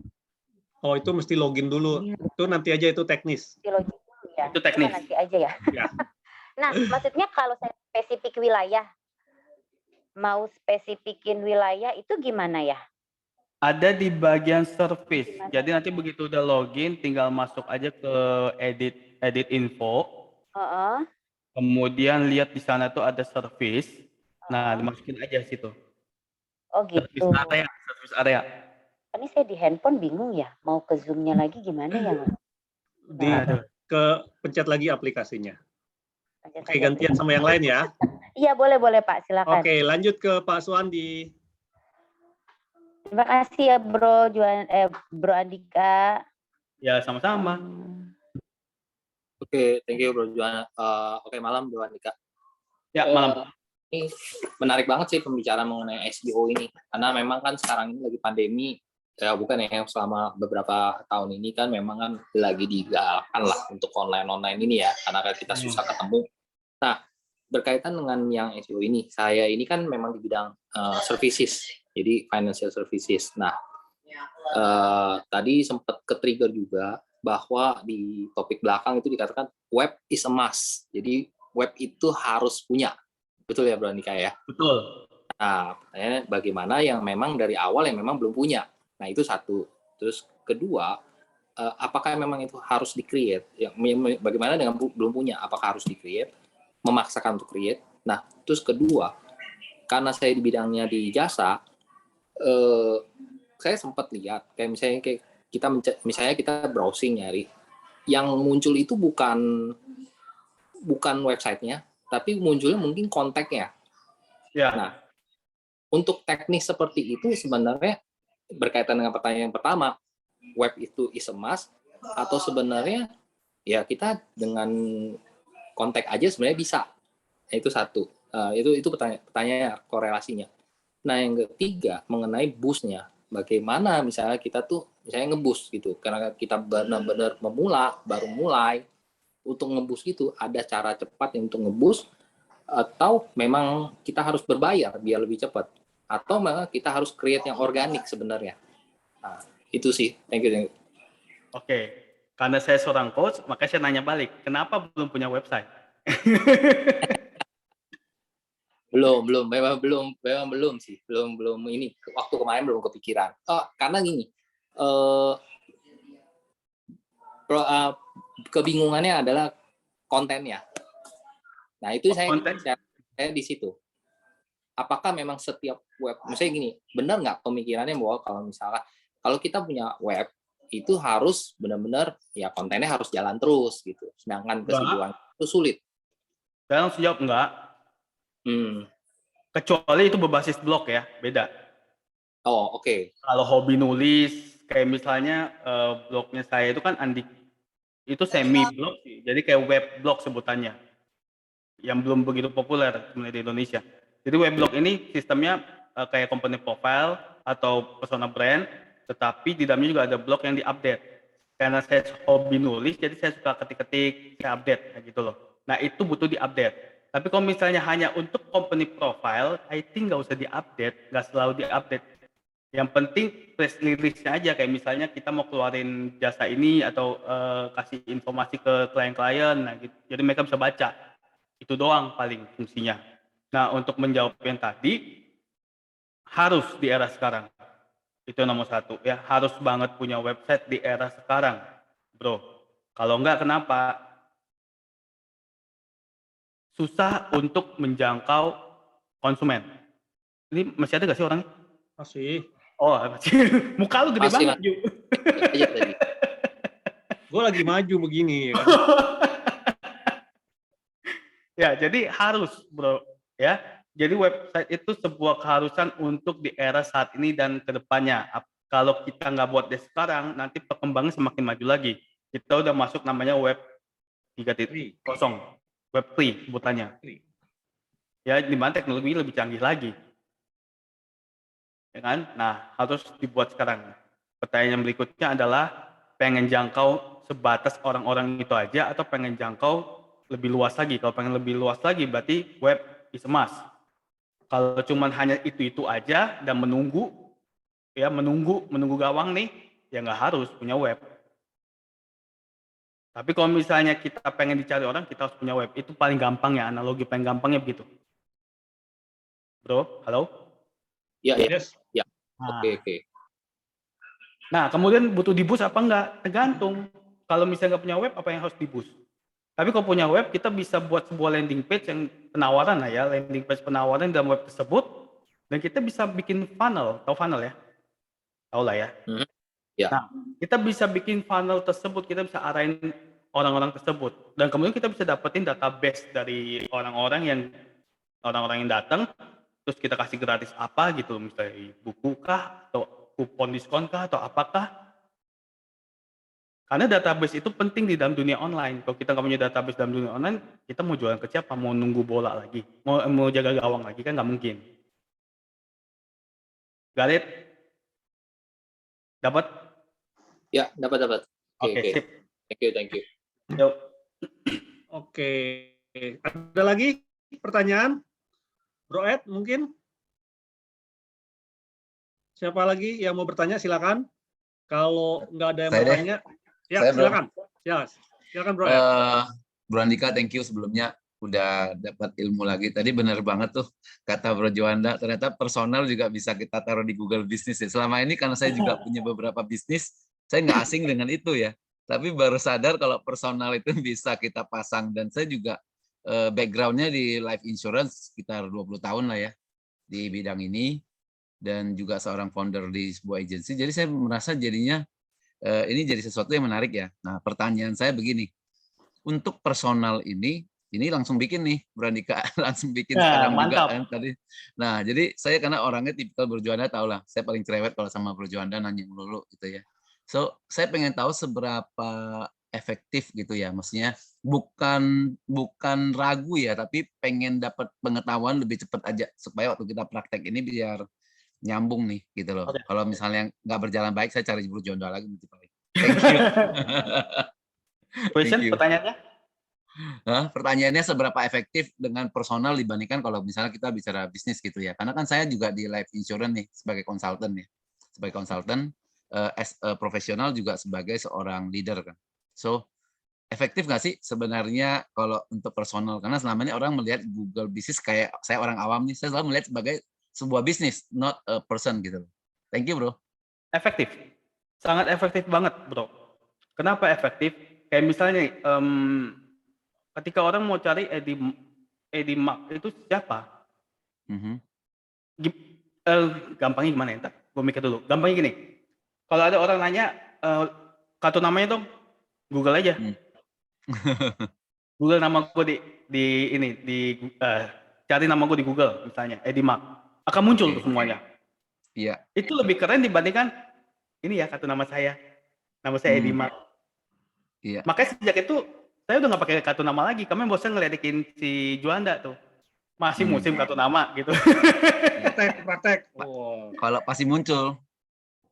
Oh, itu mesti login dulu. Iya. Itu nanti aja, itu teknis. Login dulu ya. Itu teknis. Kan nanti aja ya. Ya. Nah, maksudnya kalau saya spesifik wilayah, mau spesifikin wilayah itu gimana ya? ada di bagian service. Gimana? Jadi nanti begitu udah login, tinggal masuk aja ke edit info. Kemudian lihat di sana tuh ada service. Nah, dimasukin aja situ. Oh gitu. Service area. Ini saya di handphone bingung ya, mau ke Zoom-nya lagi gimana ya? Ke pencet lagi aplikasinya. Pencet Oke, lagi gantian sama yang lain ya. Iya, boleh Pak, silakan. Oke, lanjut ke Pak Suwandi. Terima kasih ya Bro Andika. Ya, sama-sama. Oke, thank you Bro Juana. Oke, malam Bro Andika. Ya, malam. Ini menarik banget sih pembicaraan mengenai SEO ini, karena memang kan sekarang ini lagi pandemi, ya bukan ya, selama beberapa tahun ini kan memang kan lagi digalakkan lah untuk online ini ya, karena kita susah ketemu. Nah, berkaitan dengan yang SEO ini, saya ini kan memang di bidang services, jadi financial services. Nah, tadi sempat ke-trigger juga bahwa di topik belakang itu dikatakan web is a must, jadi web itu harus punya. Betul ya Bro Andika ya? Betul. Nah, pertanyaannya bagaimana yang memang dari awal yang memang belum punya? Nah, itu satu. Terus kedua, apakah memang itu harus di-create? Bagaimana dengan belum punya? Apakah harus di-create? Memaksakan untuk create? Nah, terus kedua, karena saya di bidangnya di jasa, saya sempat lihat, kayak misalnya kita browsing nyari, yang muncul itu bukan websitenya, tapi munculnya mungkin kontaknya. Ya. Nah, untuk teknis seperti itu sebenarnya berkaitan dengan pertanyaan yang pertama, web itu is a must, atau sebenarnya ya kita dengan kontak aja sebenarnya bisa. Nah, itu satu. Itu pertanyaan korelasinya. Nah, yang ketiga mengenai boost-nya. Bagaimana misalnya kita tuh misalnya nge-boost gitu, karena kita benar-benar baru mulai. Untuk nge-boost itu ada cara cepat untuk nge-boost, atau memang kita harus berbayar biar lebih cepat, atau memang kita harus create yang organik sebenarnya. Nah, itu sih. Thank you. Oke. Karena saya seorang coach, maka saya nanya balik, kenapa belum punya website? Memang belum sih. Belum ini. Waktu kemarin belum kepikiran. Karena gini, kebingungannya adalah kontennya. Nah, itu saya di situ. Apakah memang setiap web, misalnya gini, benar nggak pemikirannya bahwa kalau kita punya web, itu harus benar-benar ya kontennya harus jalan terus gitu. Sedangkan kesimpulan itu sulit. Saya langsung jawab enggak. Kecuali itu berbasis blog ya, beda. Oh, oke. Kalau hobi nulis, kayak misalnya blognya saya itu kan itu semi blog sih, jadi kayak web blog sebutannya, yang belum begitu populer sebenarnya di Indonesia. Jadi weblog ini sistemnya kayak company profile atau persona brand, tetapi di dalamnya juga ada blog yang diupdate. Karena saya hobi nulis, jadi saya suka ketik-ketik, saya update kayak gitu loh. Nah itu butuh diupdate. Tapi kalau misalnya hanya untuk company profile, I think nggak usah diupdate, nggak selalu diupdate. Yang penting press release-nya aja, kayak misalnya kita mau keluarin jasa ini atau kasih informasi ke klien-klien, nah gitu. Jadi mereka bisa baca. Itu doang paling fungsinya. Nah untuk menjawab yang tadi, harus di era sekarang. Itu nomor satu ya, harus banget punya website di era sekarang, bro. Kalau enggak, kenapa? Susah untuk menjangkau konsumen. Ini masih ada nggak sih orangnya? Masih. Oh, masih. Muka lu gede Masih, banget, Ju. aja tadi. Gue lagi maju begini ya kan. Ya, jadi harus, bro. Ya, jadi website itu sebuah keharusan untuk di era saat ini dan kedepannya. Kalau kita nggak buat dari sekarang, nanti perkembangan semakin maju lagi. Kita udah masuk namanya web 3.0, web 3 sebutannya. Ya, di mana teknologi lebih canggih lagi. Ya kan? Nah, harus dibuat sekarang. Pertanyaan berikutnya adalah, pengen jangkau sebatas orang-orang itu aja atau pengen jangkau lebih luas lagi? Kalau pengen lebih luas lagi, berarti web is a must. Kalau cuman hanya itu aja dan menunggu gawang nih, ya nggak harus punya web. Tapi kalau misalnya kita pengen dicari orang, kita harus punya web. Itu paling gampang ya, analogi paling gampangnya begitu. Bro, halo? Ya, ya. Yes. Ya. Nah, Oke. nah, kemudian butuh di-boost apa enggak? Tergantung. Kalau misalnya nggak punya web, apa yang harus di-boost? Tapi kalau punya web, kita bisa buat sebuah landing page yang penawaran lah ya, landing page penawaran dalam web tersebut, dan kita bisa bikin funnel. Tahu funnel ya? Tahu lah ya. Ya. Nah, kita bisa bikin funnel tersebut, kita bisa arahin orang-orang tersebut, dan kemudian kita bisa dapetin database dari orang-orang yang datang, terus kita kasih gratis apa gitu, misalnya buku kah, atau kupon diskon kah, atau apakah. Karena database itu penting di dalam dunia online. Kalau kita nggak punya database dalam dunia online, kita mau jualan ke siapa? Mau nunggu bola lagi? Mau jaga gawang lagi? Kan nggak mungkin. Got it? Dapat? Ya, dapat. Oke, sip. Thank you. Yuk. Oke. Ada lagi pertanyaan? Bro Ed mungkin? Siapa lagi yang mau bertanya, silakan. Kalau nggak ada yang bertanya, ya silakan. Ya, silakan Bro Ed. Bro Andika, thank you sebelumnya udah dapat ilmu lagi. Tadi benar banget tuh kata Bro Juanda, ternyata personal juga bisa kita taruh di Google Business ya. Selama ini karena saya juga punya beberapa bisnis, saya nggak asing dengan itu ya. Tapi baru sadar kalau personal itu bisa kita pasang, dan saya juga background-nya di life insurance sekitar 20 tahun lah ya di bidang ini, dan juga seorang founder di sebuah agensi. Jadi saya merasa jadinya ini jadi sesuatu yang menarik ya. Nah, pertanyaan saya begini, untuk personal ini langsung bikin nih, Bro Andika, langsung bikin sekarang mantap. juga kan tadi. Nah, jadi saya karena orangnya tipikal Bro Juanda, tau lah, saya paling cerewet kalau sama Bro Juanda, nanya melulu gitu ya. So, saya pengen tahu seberapa efektif gitu ya, maksudnya bukan ragu ya, tapi pengen dapat pengetahuan lebih cepat aja supaya waktu kita praktek ini biar nyambung nih gitu loh. Okay. Kalau misalnya nggak berjalan baik, saya cari Bro Juanda lagi. Thank you. Question, pertanyaannya? Pertanyaannya seberapa efektif dengan personal dibandingkan kalau misalnya kita bicara bisnis gitu ya. Karena kan saya juga di life insurance nih sebagai konsultan ya. Sebagai konsultan, as a profesional juga sebagai seorang leader kan. So, efektif nggak sih sebenarnya kalau untuk personal? Karena selama ini orang melihat Google Business, kayak saya orang awam nih, saya selalu melihat sebagai sebuah bisnis, not a person gitu. Thank you, Bro. Efektif. Sangat efektif banget, Bro. Kenapa efektif? Kayak misalnya, ketika orang mau cari Eddie Mark itu siapa? Gampangnya gimana ya? Gue mikir dulu. Gampangnya gini, kalau ada orang nanya, kartu namanya dong, Google aja. Google nama gue cari nama gue di Google misalnya, Eddie Mark, akan muncul tuh semuanya. Iya. Itu lebih keren dibandingkan ini ya kartu nama saya Eddie Mark. Iya. Makanya sejak itu saya udah nggak pakai kartu nama lagi. Kami bosan ngeledekin si Juanda tuh. Masih musim kartu nama gitu. Praktek. Oh. Kalau pasti muncul,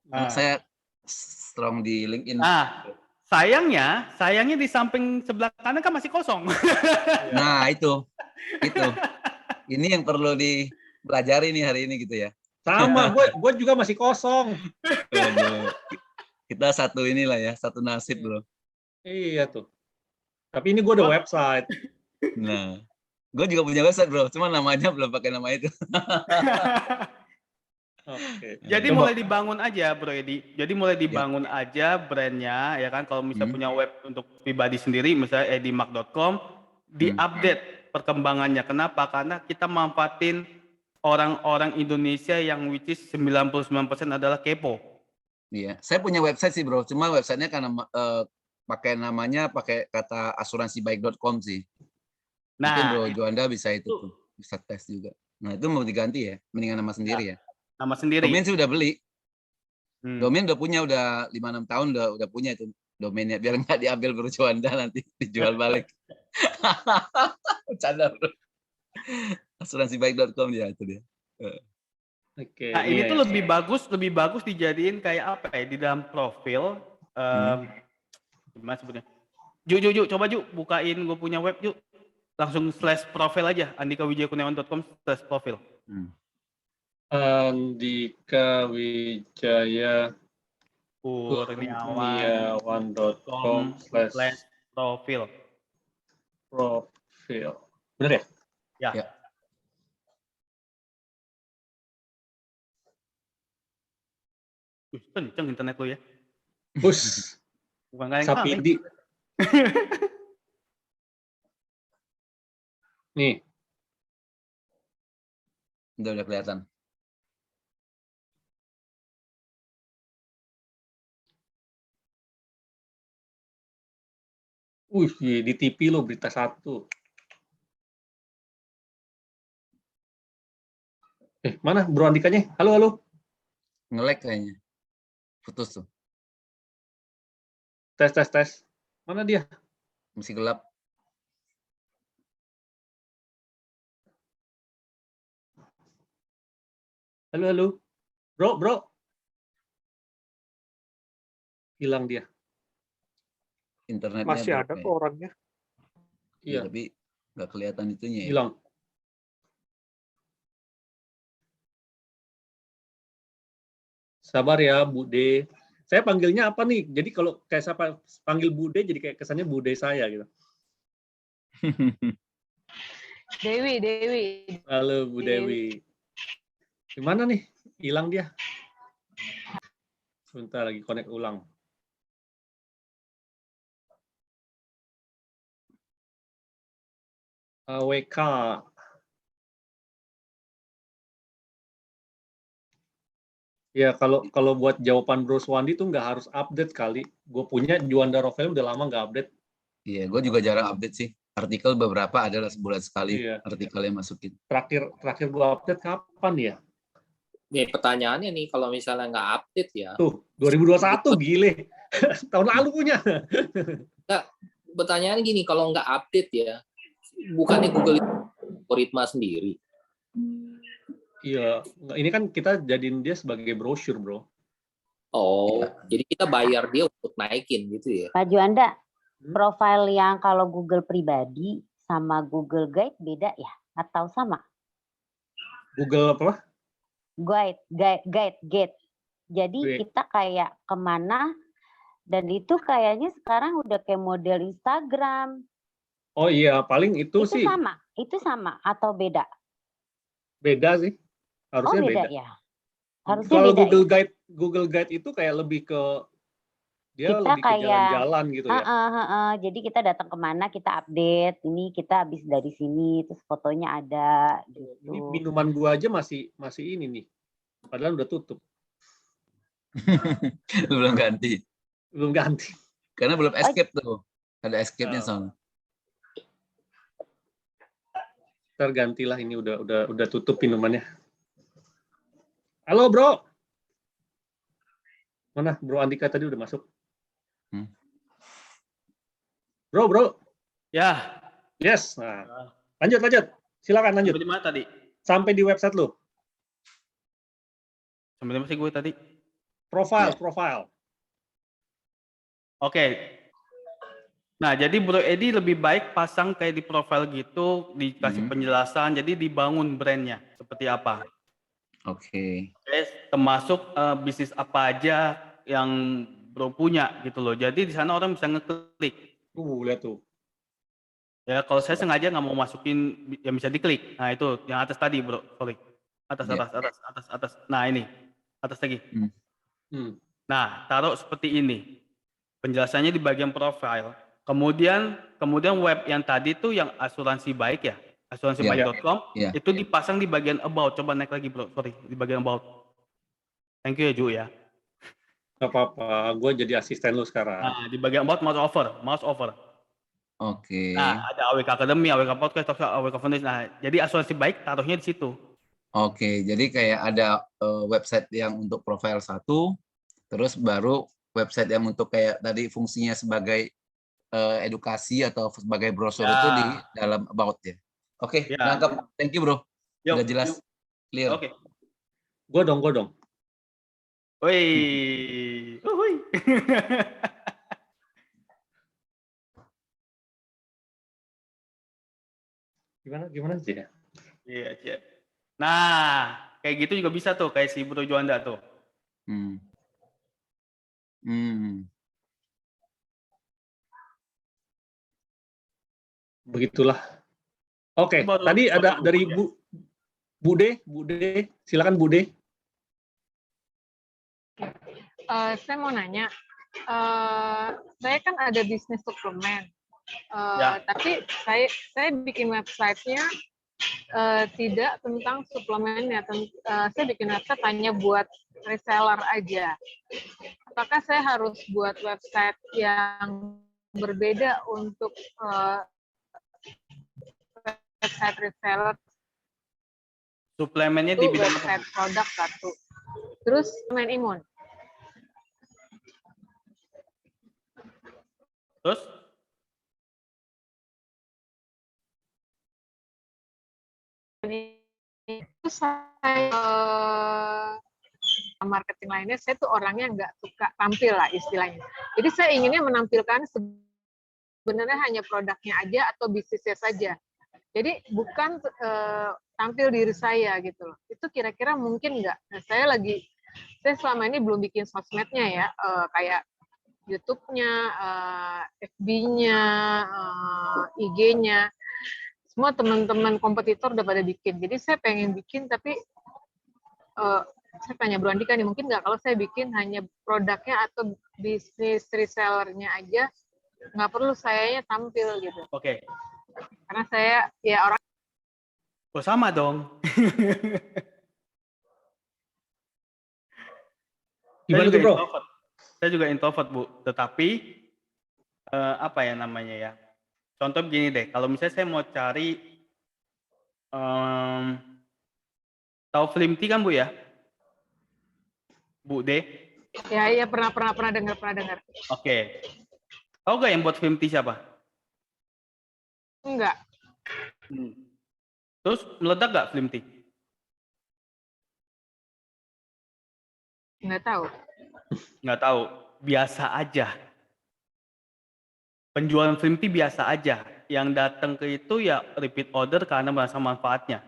Nah. saya strong di LinkedIn. Nah, sayangnya di samping sebelah kanan kan masih kosong. Nah, itu. Ini yang perlu dipelajari nih hari ini gitu ya. Sama, gue juga masih kosong. Waduh. Kita satu inilah ya, satu nasib, Bro. Iya tuh. Tapi ini gue udah website. Nah, gue juga punya website, Bro. Cuma namanya belum pakai nama itu. Oke. Jadi Coba. mulai dibangun aja, Bro Edi. Jadi mulai dibangun aja brandnya, ya kan. Kalau misalnya punya web untuk pribadi sendiri, misalnya edimark.com, diupdate perkembangannya. Kenapa? Karena kita manfaatin orang-orang Indonesia yang which is 99% adalah kepo. Iya, saya punya website sih, Bro. Cuma websitenya karena pakai kata asuransibaik.com sih. Mungkin Nah, Bro Juanda bisa itu tuh, bisa tes juga. Nah, itu mau diganti ya, mendingan nama sendiri ya. nama sendiri. Domain sih udah beli. Hmm. Domain udah punya, udah 5-6 tahun udah punya itu domainnya, biar nggak diambil Bro Juanda nanti dijual balik. Bercanda, Bro. Asuransibaik.com ya itu dia. Oke. Nah, ini tuh lebih bagus dijadiin kayak apa ya, di dalam profil. Gimana sebutnya? Ju, coba Ju, bukain gue punya web Ju. Langsung /profil aja, andikawijayakurniawan.com/profil. Andika Wijaya Kurniawan.com/profil. Profil. Bener ya? Ya. Kenceng internet lo ya. Bus. Bukan kalian Sapidi. Nih. Udah kelihatan. Di TV lo berita 1. Mana Bro Andikanya? Halo. Nge-lag kayaknya. Putus tuh. Tes. Mana dia? Masih gelap. Halo. Bro. Hilang dia. Internetnya Masih ada kok orangnya. Iya, tapi nggak kelihatan itunya ya. Hilang. Sabar ya, Bude. Saya panggilnya apa nih? Jadi kalau kayak saya panggil Bude, jadi kayak kesannya Bude saya gitu. Dewi. Halo Bu Dewi. Gimana nih? Hilang dia. Sebentar lagi connect ulang. AWK. Ya kalau buat jawaban Bro Swandi tuh nggak harus update kali. Gue punya Juanda Rovel udah lama nggak update. Iya, gue juga jarang update sih. Artikel beberapa adalah sebulan sekali artikel yang masukin. Terakhir gue update kapan ya? Nih pertanyaannya nih, kalau misalnya nggak update ya. Tuh, 2021 gile. Tahun lalu punya. Nggak, pertanyaan gini, kalau nggak update ya, bukannya Google algoritma sendiri? Iya, ini kan kita jadiin dia sebagai brosur, Bro. Oh, jadi kita bayar dia untuk naikin gitu ya? Pak Juanda, profil yang kalau Google pribadi sama Google Guide beda ya? Atau sama? Google apa? Guide. Jadi kita kayak kemana, dan itu kayaknya sekarang udah kayak model Instagram. Oh iya, paling itu sih. Itu sama atau beda? Beda sih. Harusnya beda. Ya. Harusnya kalau beda, Google Guide itu kayak lebih ke dia kita lebih kayak ke jalan-jalan gitu ya. Jadi kita datang kemana, kita update, ini kita habis dari sini, terus fotonya ada gitu. Ini minuman gua aja masih ini nih. Padahal udah tutup. Belum ganti. Karena belum escape tuh. Ada escape-nya soalnya. Tergantilah, ini udah tutup minumannya. Halo, Bro. Mana Bro Andika tadi udah masuk? Bro. Ya. Yes. Nah, lanjut. Silakan lanjut. Sampai di mana tadi? Sampai di website lu. Sampai di mana sih gue tadi? Profile, Ya. profile. Oke. Nah, jadi Bro Edi lebih baik pasang kayak di profile gitu, dikasih penjelasan, jadi dibangun brandnya seperti apa. Oke. Oke, termasuk bisnis apa aja yang Bro punya gitu loh. Jadi di sana orang bisa ngeklik. Lihat tuh. Ya, kalau saya sengaja nggak mau masukin yang bisa diklik. Nah, itu yang atas tadi, Bro. Sorry. Atas, Ya. atas. Nah, ini. Atas lagi. Hmm. Nah, taruh seperti ini. Penjelasannya di bagian profile. Kemudian web yang tadi tuh yang asuransi baik ya. Asuransibaik.com Ya. itu dipasang di bagian about. Coba naik lagi, Bro. Sorry, di bagian about. Thank you ya, Ju ya. Gak apa-apa, gue jadi asisten lu sekarang. Nah, di bagian about mouse over. Oke. Nah, ada AWK Academy, AWK Podcast, AWK Foundation. Nah, jadi asuransi baik taruhnya di situ. Oke, jadi kayak ada website yang untuk profile satu, terus baru website yang untuk kayak tadi fungsinya sebagai edukasi atau sebagai brosur Ya. itu di dalam about ya. Oke, Ya. nangkep. Thank you, Bro. Yuk, Udah jelas, clear. Oke. Gue dong. Woi. Uhuy. Gimana sih ya? Iya, Cia. Nah, kayak gitu juga bisa tuh, kayak si Bro Juanda tuh. Begitulah. Oke, Baru- tadi ada baru dari ya. Bude, silakan Bude. Saya mau nanya, saya kan ada bisnis suplemen, Ya. tapi saya bikin website-nya tidak tentang suplemennya. Saya bikin website hanya buat reseller aja. Apakah saya harus buat website yang berbeda untuk website reseller? Suplemennya Itu di bidang apa? website produk satu. Terus suplemen imun. Terus? Itu saya marketing lainnya, saya tuh orangnya nggak suka tampil lah istilahnya. Jadi saya inginnya menampilkan sebenarnya hanya produknya aja atau bisnisnya saja. Jadi bukan tampil diri saya gitu loh. Itu kira-kira mungkin nggak? Nah, saya selama ini belum bikin sosmednya ya, kayak YouTube-nya, FB-nya, IG-nya. Semua teman-teman kompetitor udah pada bikin. Jadi saya pengen bikin, tapi saya tanya Bro Andika nih, mungkin nggak kalau saya bikin hanya produknya atau bisnis resellernya aja, nggak perlu sayanya tampil gitu. Oke. Karena saya ya orang. Oh, sama dong. Gimana tuh, Bro? Saya juga introvert, Bu. Tetapi apa ya namanya ya? Contoh begini deh, kalau misalnya saya mau cari tahu Flimty kan, Bu ya? Bu D. Ya pernah dengar. Oke. Tahu nggak yang buat Flimty siapa? Enggak. Terus meledak nggak Flimty? Nggak tahu. Nggak tahu. Biasa aja. Penjualan Flimty biasa aja. Yang datang ke itu ya repeat order karena merasa manfaatnya.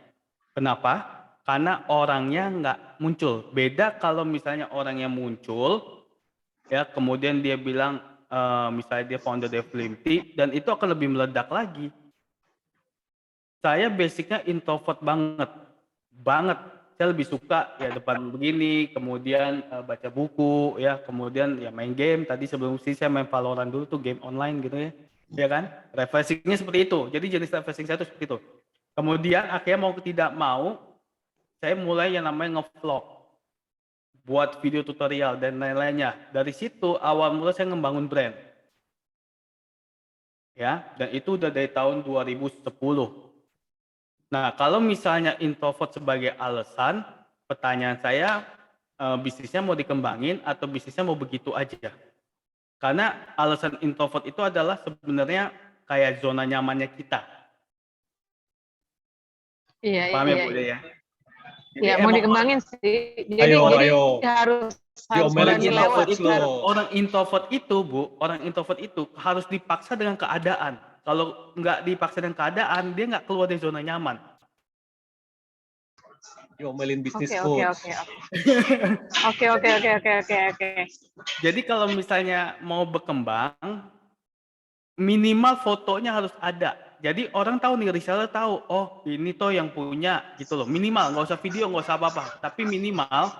Kenapa? Karena orangnya nggak muncul. Beda kalau misalnya orangnya muncul, ya kemudian dia bilang, misalnya dia founder dari Flimty, dan itu akan lebih meledak lagi. Saya basicnya introvert banget. Saya lebih suka ya depan begini, kemudian baca buku, ya kemudian ya main game. Tadi sebelum sih saya main Valorant dulu tuh, game online gitu ya kan? Refreshingnya seperti itu. Jadi jenis refreshing saya tuh seperti itu. Kemudian akhirnya mau tidak mau, saya mulai yang namanya nge-vlog, buat video tutorial dan lain-lainnya. Dari situ awal mula saya ngembangun brand. Ya, dan itu udah dari tahun 2010. Nah, kalau misalnya introvert sebagai alasan, pertanyaan saya, bisnisnya mau dikembangin atau bisnisnya mau begitu aja? Karena alasan introvert itu adalah sebenarnya kayak zona nyamannya kita. Iya, Paham iya, ya Bu iya. Dea ya? Jadi Ya, mau emang dikembangin sih. Jadi Ayo. harus Diomelin berani sama lewat. coach lo. orang introvert itu harus dipaksa dengan keadaan. Kalau nggak dipaksa dengan keadaan, dia nggak keluar dari zona nyaman. Diomelin bisnis Oke. coach. Oke. Jadi kalau misalnya mau berkembang, minimal fotonya harus ada. Jadi orang tahu nih, reseller tahu, oh ini tuh yang punya gitu loh. Minimal, nggak usah video, nggak usah apa-apa. Tapi minimal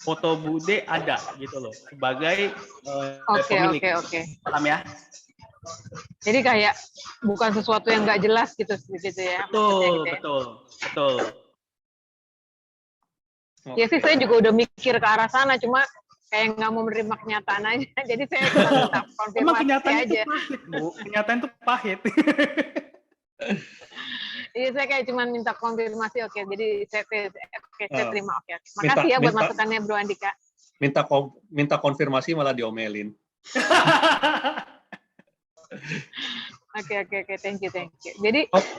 foto Bude ada gitu loh. Sebagai pemilik. Oke. Paham ya? Jadi kayak bukan sesuatu yang nggak jelas gitu ya. maksudnya gitu ya. Betul. Ya sih, saya juga udah mikir ke arah sana, cuma kayak nggak mau menerima kenyataan aja. Jadi saya cuma minta Emang konfirmasi kenyataan itu aja. pahit, Bu. Kenyataan itu pahit. Iya, saya kayak cuma minta konfirmasi. Oke, jadi saya terima. Oke. Minta- Makasih ya buat minta- masukannya, Bro Andika. Minta konfirmasi malah diomelin. Oke, thank you.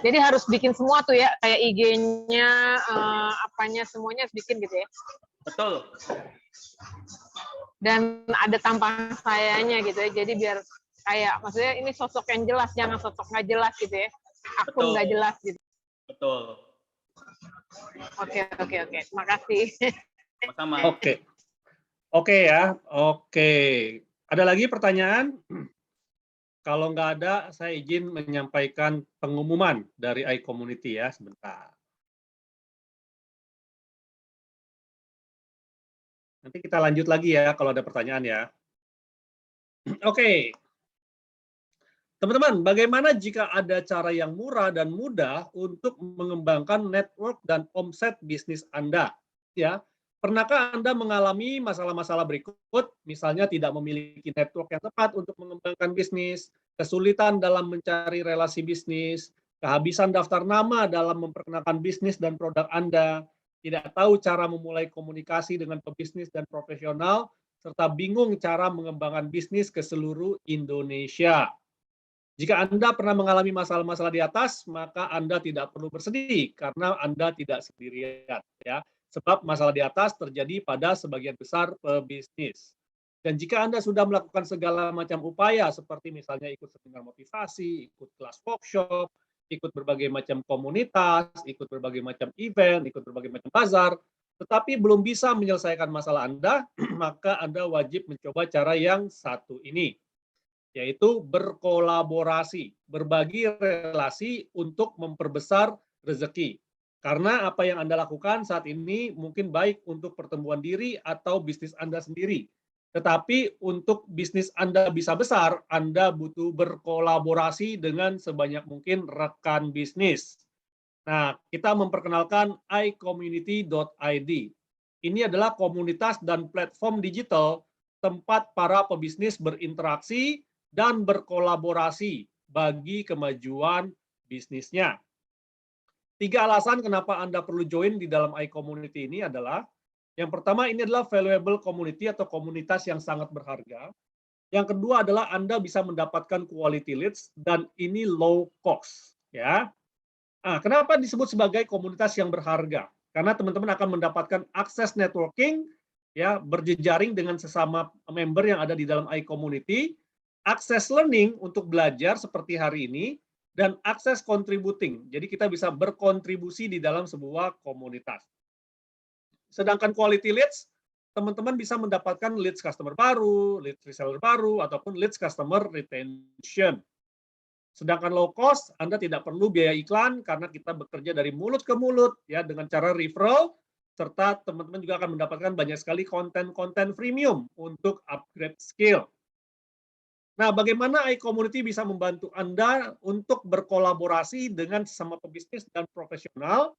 Jadi harus bikin semua tuh ya, kayak IG-nya, apanya semuanya harus bikin gitu ya. Betul. Dan ada tampang sayanya gitu ya. Jadi biar kayak maksudnya ini sosok yang jelas, jangan sosok nggak jelas gitu ya. Akun nggak jelas gitu. Betul. Oke. Makasih. Sama-sama. Oke ya. Oke. Ada lagi pertanyaan? Kalau nggak ada, saya izin menyampaikan pengumuman dari iCommunity ya, sebentar. Nanti kita lanjut lagi ya kalau ada pertanyaan ya. Oke. Teman-teman, bagaimana jika ada cara yang murah dan mudah untuk mengembangkan network dan omset bisnis Anda? Ya, pernahkah Anda mengalami masalah-masalah berikut? Misalnya tidak memiliki network yang tepat untuk mengembangkan bisnis, kesulitan dalam mencari relasi bisnis, kehabisan daftar nama dalam memperkenalkan bisnis dan produk Anda, tidak tahu cara memulai komunikasi dengan pebisnis dan profesional, serta bingung cara mengembangkan bisnis ke seluruh Indonesia. Jika Anda pernah mengalami masalah-masalah di atas, maka Anda tidak perlu bersedih karena Anda tidak sendirian, ya. Sebab masalah di atas terjadi pada sebagian besar pebisnis. Dan jika Anda sudah melakukan segala macam upaya seperti misalnya ikut seminar motivasi, ikut kelas workshop, ikut berbagai macam komunitas, ikut berbagai macam event, ikut berbagai macam bazar, tetapi belum bisa menyelesaikan masalah Anda, maka Anda wajib mencoba cara yang satu ini, yaitu berkolaborasi, berbagi relasi untuk memperbesar rezeki. Karena apa yang Anda lakukan saat ini mungkin baik untuk pertumbuhan diri atau bisnis Anda sendiri. Tetapi untuk bisnis Anda bisa besar, Anda butuh berkolaborasi dengan sebanyak mungkin rekan bisnis. Nah, kita memperkenalkan iCommunity.id. Ini adalah komunitas dan platform digital tempat para pebisnis berinteraksi dan berkolaborasi bagi kemajuan bisnisnya. 3 alasan kenapa Anda perlu join di dalam iCommunity ini adalah, yang pertama ini adalah valuable community atau komunitas yang sangat berharga. Yang kedua adalah Anda bisa mendapatkan quality leads dan ini low cost, ya. Nah, kenapa disebut sebagai komunitas yang berharga? Karena teman-teman akan mendapatkan akses networking, ya, berjejaring dengan sesama member yang ada di dalam iCommunity, akses learning untuk belajar seperti hari ini, dan akses contributing. Jadi kita bisa berkontribusi di dalam sebuah komunitas. Sedangkan quality leads, teman-teman bisa mendapatkan leads customer baru, leads reseller baru, ataupun leads customer retention. Sedangkan low cost, Anda tidak perlu biaya iklan karena kita bekerja dari mulut ke mulut ya dengan cara referral, serta teman-teman juga akan mendapatkan banyak sekali konten-konten premium untuk upgrade skill. Nah, bagaimana iCommunity bisa membantu Anda untuk berkolaborasi dengan sesama pebisnis dan profesional?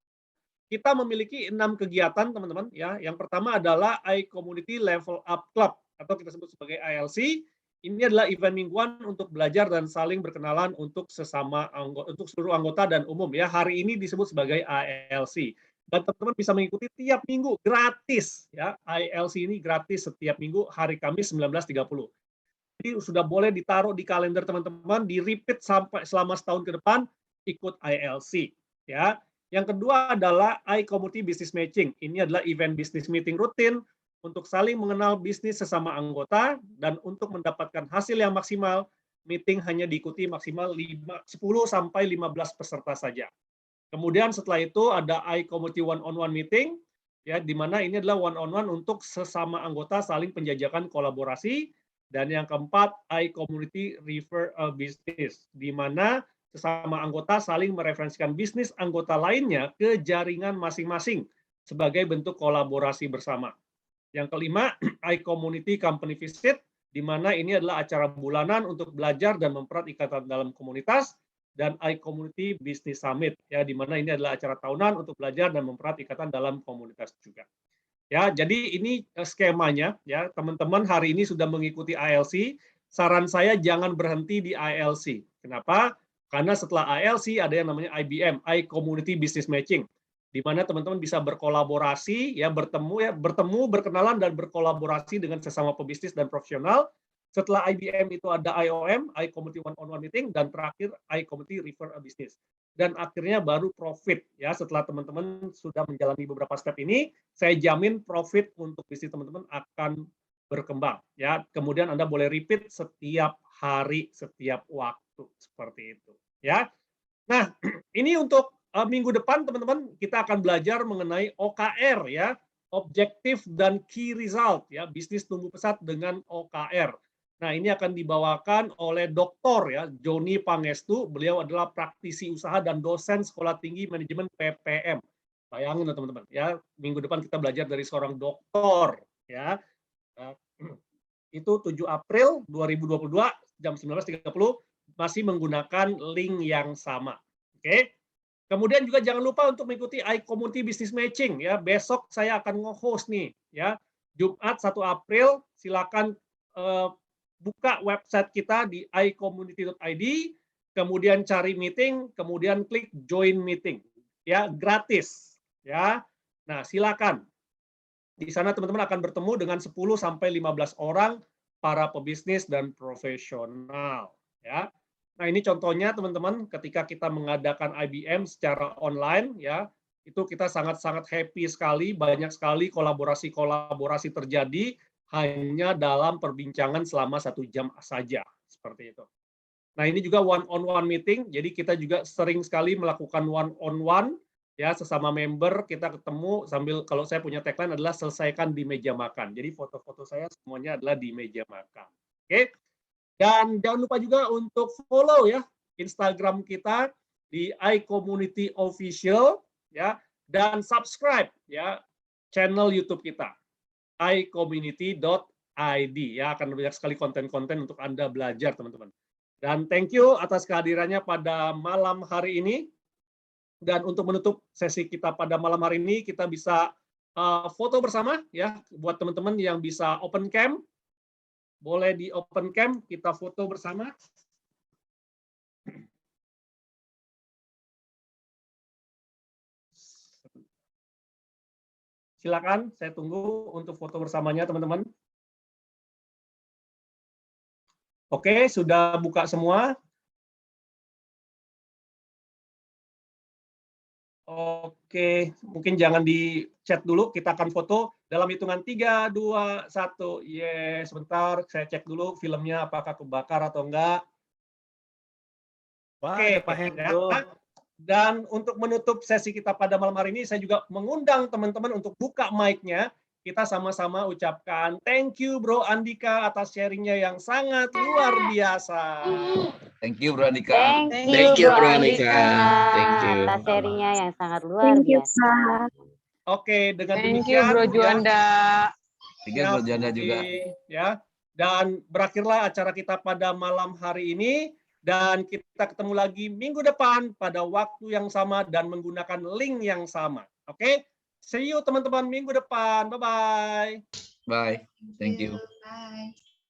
Kita memiliki 6 kegiatan, teman-teman. Ya, yang pertama adalah iCommunity Level Up Club atau kita sebut sebagai ILC. Ini adalah event mingguan untuk belajar dan saling berkenalan untuk sesama untuk seluruh anggota dan umum. Ya, hari ini disebut sebagai ILC. Dan teman-teman bisa mengikuti tiap minggu gratis. Ya, ILC ini gratis setiap minggu hari Kamis 19.30. Jadi sudah boleh ditaruh di kalender teman-teman, di repeat sampai selama setahun ke depan ikut ILC. Ya, Yang kedua adalah iCommunity Business Matching. Ini adalah event business meeting rutin untuk saling mengenal bisnis sesama anggota dan untuk mendapatkan hasil yang maksimal, meeting hanya diikuti maksimal 10 sampai 15 peserta saja. Kemudian setelah itu ada iCommunity one-on-one meeting, ya, di mana ini adalah one-on-one untuk sesama anggota saling penjajakan kolaborasi. Dan yang keempat, iCommunity Refer a Business, di mana sesama anggota saling mereferensikan bisnis anggota lainnya ke jaringan masing-masing sebagai bentuk kolaborasi bersama. Yang kelima, iCommunity Company Visit, di mana ini adalah acara bulanan untuk belajar dan mempererat ikatan dalam komunitas, dan iCommunity Business Summit, ya, di mana ini adalah acara tahunan untuk belajar dan mempererat ikatan dalam komunitas juga. Ya, jadi ini skemanya, ya, teman-teman hari ini sudah mengikuti ILC. Saran saya jangan berhenti di ILC. Kenapa? Karena setelah ILC ada yang namanya IBM, iCommunity Business Matching, di mana teman-teman bisa berkolaborasi, ya, bertemu, berkenalan dan berkolaborasi dengan sesama pebisnis dan profesional. Setelah IBM itu ada IOM, iCommunity One-on-One Meeting, dan terakhir iCommunity Refer a Business. Dan akhirnya baru profit, ya, setelah teman-teman sudah menjalani beberapa step ini, saya jamin profit untuk bisnis teman-teman akan berkembang, ya. Kemudian Anda boleh repeat setiap hari, setiap waktu, seperti itu, ya. Nah, ini untuk minggu depan teman-teman kita akan belajar mengenai OKR, ya, objektif dan key result, ya, bisnis tumbuh pesat dengan OKR. Nah, ini akan dibawakan oleh Dr. ya Joni Pangestu. Beliau adalah praktisi usaha dan dosen Sekolah Tinggi Manajemen PPM. Bayangin teman-teman, ya, minggu depan kita belajar dari seorang doktor, ya. Itu 7 April 2022 jam 19.30 masih menggunakan link yang sama. Oke. Kemudian juga jangan lupa untuk mengikuti iCommunity Business Matching, ya. Besok saya akan nge-host nih, ya. Jumat 1 April, silakan buka website kita di iCommunity.id, kemudian cari meeting, kemudian klik join meeting, ya, gratis, ya. Nah, silakan. Di sana teman-teman akan bertemu dengan 10 sampai 15 orang para pebisnis dan profesional, ya. Nah, ini contohnya teman-teman ketika kita mengadakan IBM secara online, ya, itu kita sangat-sangat happy sekali, banyak sekali kolaborasi-kolaborasi terjadi hanya dalam perbincangan selama 1 jam saja, seperti itu. Nah, ini juga one-on-one meeting, jadi kita juga sering sekali melakukan one-on-one, ya, sesama member kita ketemu sambil, kalau saya punya tagline adalah selesaikan di meja makan. Jadi foto-foto saya semuanya adalah di meja makan. Oke? Dan jangan lupa juga untuk follow, ya, Instagram kita di iCommunity Official, ya, dan subscribe, ya, channel YouTube kita iCommunity.id, ya, akan banyak sekali konten-konten untuk Anda belajar teman-teman. Dan thank you atas kehadirannya pada malam hari ini. Dan untuk menutup sesi kita pada malam hari ini, kita bisa foto bersama, ya, buat teman-teman yang bisa open cam, boleh di open cam, kita foto bersama. Silakan, saya tunggu untuk foto bersamanya, teman-teman. Oke, sudah buka semua. Oke, mungkin jangan di chat dulu, kita akan foto dalam hitungan 3, 2, 1. Yes, sebentar, saya cek dulu filmnya apakah kebakar atau enggak. Wah, Oke, ada Pak Hendro. Dan untuk menutup sesi kita pada malam hari ini, saya juga mengundang teman-teman untuk buka mic-nya. Kita sama-sama ucapkan thank you Bro Andika atas sharingnya yang sangat luar biasa. Thank you Bro Andika. Thank you Bro Andika. Thank you. Atas sharingnya yang sangat luar biasa. Oke, dengan Thank demikian, you Bro ya, Juanda. Tiga Bro Juanda juga. Ya, dan berakhirlah acara kita pada malam hari ini. Dan kita ketemu lagi minggu depan pada waktu yang sama dan menggunakan link yang sama. Oke? See you teman-teman minggu depan. Bye-bye. Bye. Thank you. Bye.